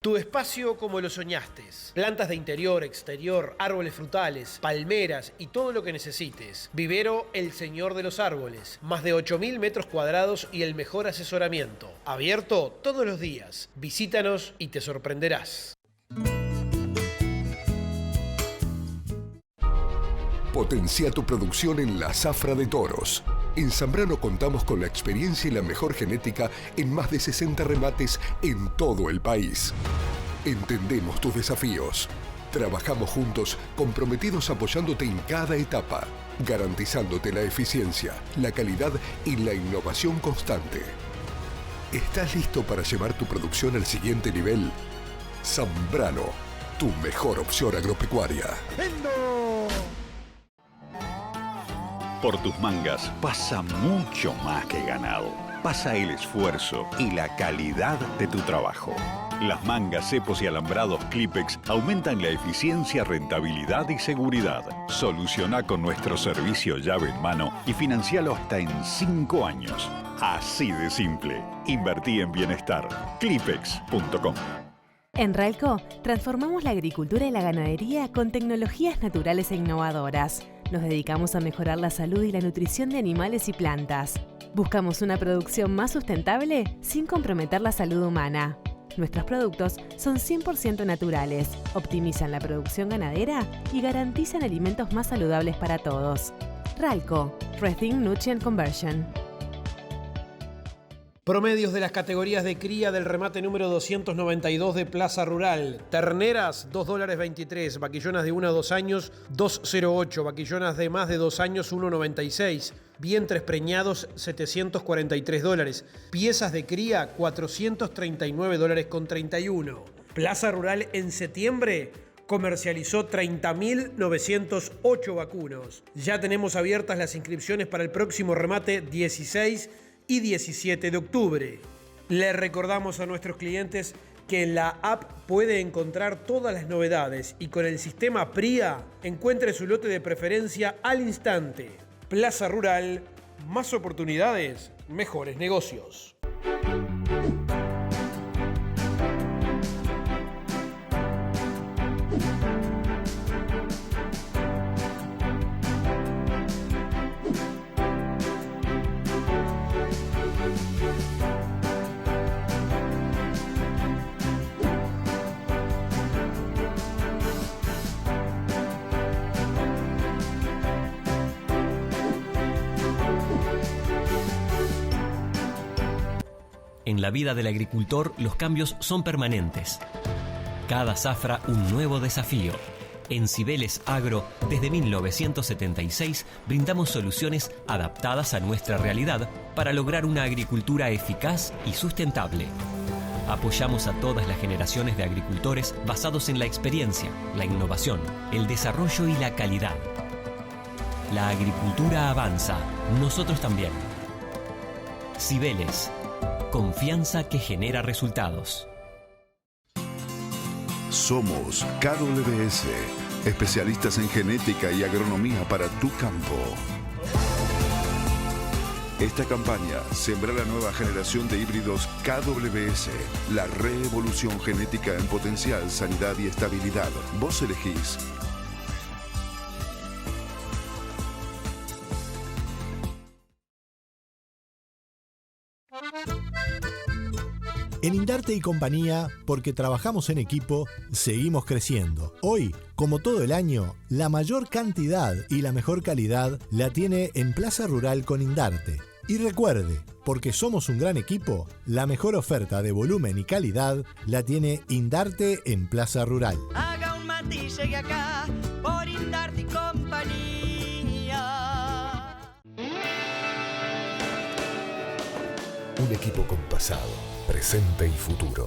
Tu espacio como lo soñaste. Plantas de interior, exterior, árboles frutales, palmeras y todo lo que necesites. Vivero El Señor de los Árboles. Más de 8.000 metros cuadrados y el mejor asesoramiento. Abierto todos los días. Visítanos y te sorprenderás. Potencia tu producción en la zafra de toros. En Zambrano contamos con la experiencia y la mejor genética en más de 60 remates en todo el país. Entendemos tus desafíos. Trabajamos juntos, comprometidos apoyándote en cada etapa, garantizándote la eficiencia, la calidad y la innovación constante. ¿Estás listo para llevar tu producción al siguiente nivel? Zambrano, tu mejor opción agropecuaria. Por tus mangas pasa mucho más que ganado. Pasa el esfuerzo y la calidad de tu trabajo. Las mangas, cepos y alambrados Clipex aumentan la eficiencia, rentabilidad y seguridad. Soluciona con nuestro servicio llave en mano y financialo hasta en 5 años. Así de simple. Invertí en bienestar. Clipex.com. En Ralco, transformamos la agricultura y la ganadería con tecnologías naturales e innovadoras. Nos dedicamos a mejorar la salud y la nutrición de animales y plantas. Buscamos una producción más sustentable sin comprometer la salud humana. Nuestros productos son 100% naturales, optimizan la producción ganadera y garantizan alimentos más saludables para todos. Ralco, Rethink Nutrient Conversion. Promedios de las categorías de cría del remate número 292 de Plaza Rural. Terneras, $2.23. Vaquillonas de 1 a 2 años, $2.08. Vaquillonas de más de 2 años, $1.96. Vientres preñados, $743. Piezas de cría, $439.31. Plaza Rural en septiembre comercializó 30.908 vacunos. Ya tenemos abiertas las inscripciones para el próximo remate 16 y 17 de octubre. Le recordamos a nuestros clientes que en la app puede encontrar todas las novedades y con el sistema PRIA encuentre su lote de preferencia al instante. Plaza Rural, más oportunidades, mejores negocios. En la vida del agricultor, los cambios son permanentes. Cada zafra un nuevo desafío. En Cibeles Agro, desde 1976, brindamos soluciones adaptadas a nuestra realidad para lograr una agricultura eficaz y sustentable. Apoyamos a todas las generaciones de agricultores basados en la experiencia, la innovación, el desarrollo y la calidad. La agricultura avanza, nosotros también. Cibeles. Confianza que genera resultados. Somos KWS, especialistas en genética y agronomía para tu campo. Esta campaña sembra la nueva generación de híbridos KWS, la revolución genética en potencial, sanidad y estabilidad. Vos elegís. En Indarte y Compañía, porque trabajamos en equipo, seguimos creciendo. Hoy, como todo el año, la mayor cantidad y la mejor calidad la tiene en Plaza Rural con Indarte. Y recuerde, porque somos un gran equipo, la mejor oferta de volumen y calidad la tiene Indarte en Plaza Rural. Haga un mate y llegue acá por Indarte y Compañía. Un equipo con pasado, presente y futuro,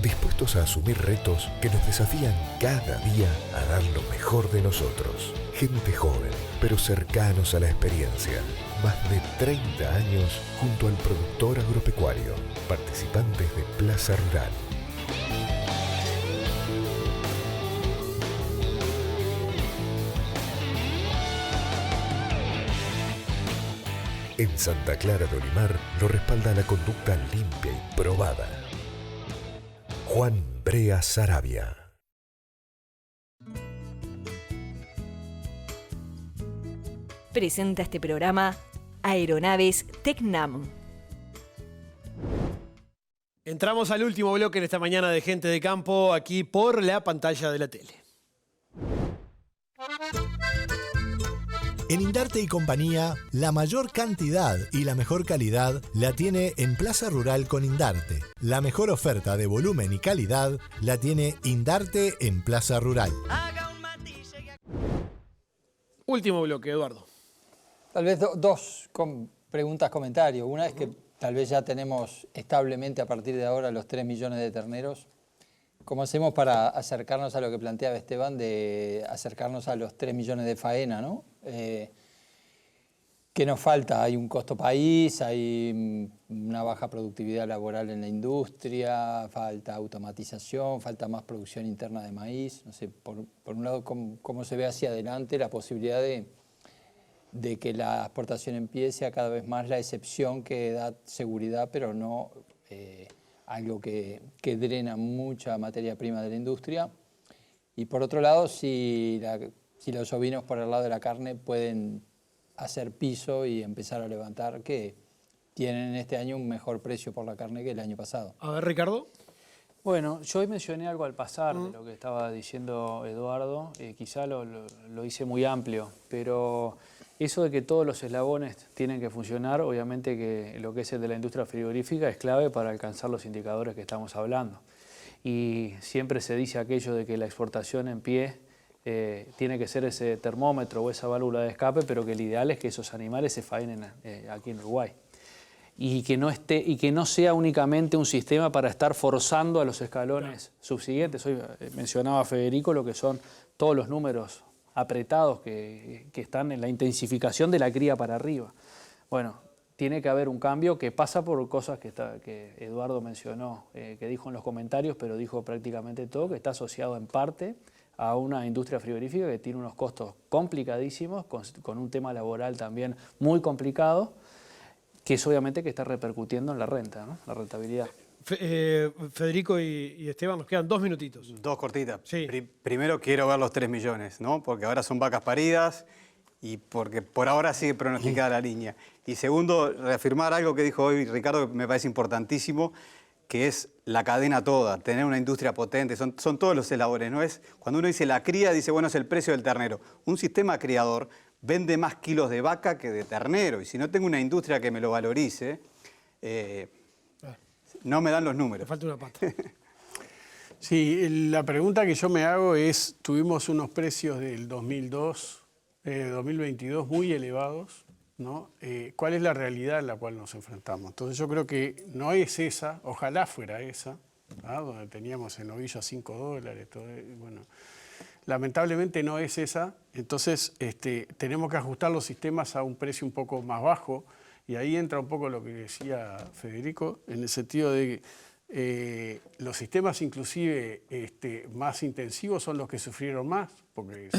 dispuestos a asumir retos que nos desafían cada día a dar lo mejor de nosotros. Gente joven, pero cercanos a la experiencia. Más de 30 años junto al productor agropecuario, participantes de Plaza Rural. En Santa Clara de Olimar lo respalda la conducta limpia y probada. Juan Brea Sarabia. Presenta este programa Aeronaves Tecnam. Entramos al último bloque en esta mañana de Gente de Campo, aquí por la pantalla de la tele. En Indarte y Compañía, la mayor cantidad y la mejor calidad la tiene en Plaza Rural con Indarte. La mejor oferta de volumen y calidad la tiene Indarte en Plaza Rural. Último bloque, Eduardo. Tal vez dos preguntas, comentarios. Una es que tal vez ya tenemos establemente a partir de ahora los 3 millones de terneros. ¿Cómo hacemos para acercarnos a lo que planteaba Esteban, de acercarnos a los 3 millones de faena, ¿no? ¿Qué nos falta? Hay un costo país, hay una baja productividad laboral en la industria, falta automatización, falta más producción interna de maíz. No sé, por un lado, ¿cómo se ve hacia adelante la posibilidad de que la exportación empiece a cada vez más la excepción que da seguridad, pero no algo que drena mucha materia prima de la industria? Y por otro lado, si los ovinos por el lado de la carne pueden hacer piso y empezar a levantar, que tienen este año un mejor precio por la carne que el año pasado. A ver, Ricardo. Bueno, yo hoy mencioné algo al pasar de lo que estaba diciendo Eduardo, quizá lo hice muy amplio, pero eso de que todos los eslabones tienen que funcionar, obviamente que lo que es el de la industria frigorífica es clave para alcanzar los indicadores que estamos hablando. Y siempre se dice aquello de que la exportación en pie tiene que ser ese termómetro o esa válvula de escape, pero que el ideal es que esos animales se faenen aquí en Uruguay. Y que no sea únicamente un sistema para estar forzando a los escalones subsiguientes. Hoy mencionaba Federico lo que son todos los números apretados que están en la intensificación de la cría para arriba. Bueno, tiene que haber un cambio que pasa por cosas que Eduardo mencionó, que dijo en los comentarios, pero dijo prácticamente todo, que está asociado en parte a una industria frigorífica que tiene unos costos complicadísimos, con un tema laboral también muy complicado, que es obviamente que está repercutiendo en la renta, ¿no? La rentabilidad. Federico y Esteban, nos quedan 2 minutitos. Dos cortitas. Sí. Primero quiero ver los 3 millones, ¿no? Porque ahora son vacas paridas y porque por ahora sigue pronosticada la línea. Y segundo, reafirmar algo que dijo hoy Ricardo, que me parece importantísimo, que es la cadena toda, tener una industria potente, son todos los eslabones, ¿no? Es, cuando uno dice la cría, dice, bueno, es el precio del ternero. Un sistema criador vende más kilos de vaca que de ternero, y si no tengo una industria que me lo valorice, no me dan los números. Me falta una pata. Sí, la pregunta que yo me hago es, tuvimos unos precios del 2022 muy elevados, ¿no? ¿Cuál es la realidad en la cual nos enfrentamos? Entonces yo creo que no es esa, ojalá fuera esa, ¿no? Donde teníamos el novillo a $5, todo, bueno, lamentablemente no es esa, entonces tenemos que ajustar los sistemas a un precio un poco más bajo, y ahí entra un poco lo que decía Federico, en el sentido de que los sistemas inclusive más intensivos son los que sufrieron más, porque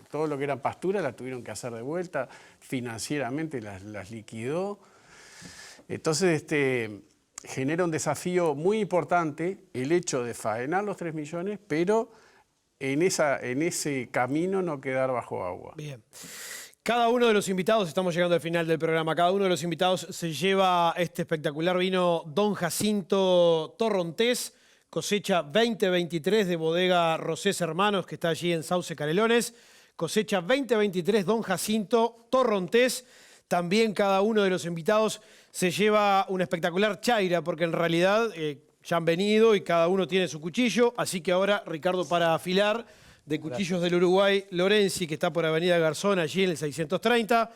todo lo que eran pasturas la tuvieron que hacer de vuelta, financieramente las liquidó. Entonces genera un desafío muy importante el hecho de faenar los 3 millones, pero en ese camino no quedar bajo agua. Bien. Cada uno de los invitados, estamos llegando al final del programa, cada uno de los invitados se lleva este espectacular vino Don Jacinto Torrontés, cosecha 2023 de bodega Rosés Hermanos, que está allí en Sauce Canelones. Cosecha 2023 Don Jacinto Torrontés. También cada uno de los invitados se lleva una espectacular chaira, porque en realidad ya han venido y cada uno tiene su cuchillo. Así que ahora, Ricardo, para afilar, de Cuchillos del Uruguay, Lorenzi, que está por Avenida Garzón, allí en el 630. Va a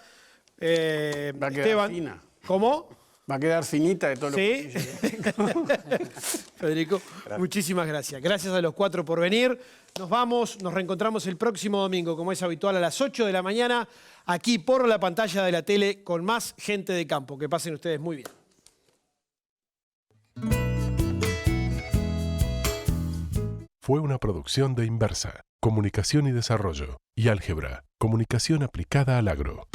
quedar Esteban, fina. ¿Cómo? Va a quedar finita de todos los cuchillos. Federico, gracias. Muchísimas gracias. Gracias a los 4 por venir. Nos vamos, nos reencontramos el próximo domingo, como es habitual, a las 8 de la mañana, aquí por la pantalla de la tele, con más Gente de Campo. Que pasen ustedes muy bien. Fue una producción de Inversa, Comunicación y Desarrollo, y Álgebra, Comunicación aplicada al agro.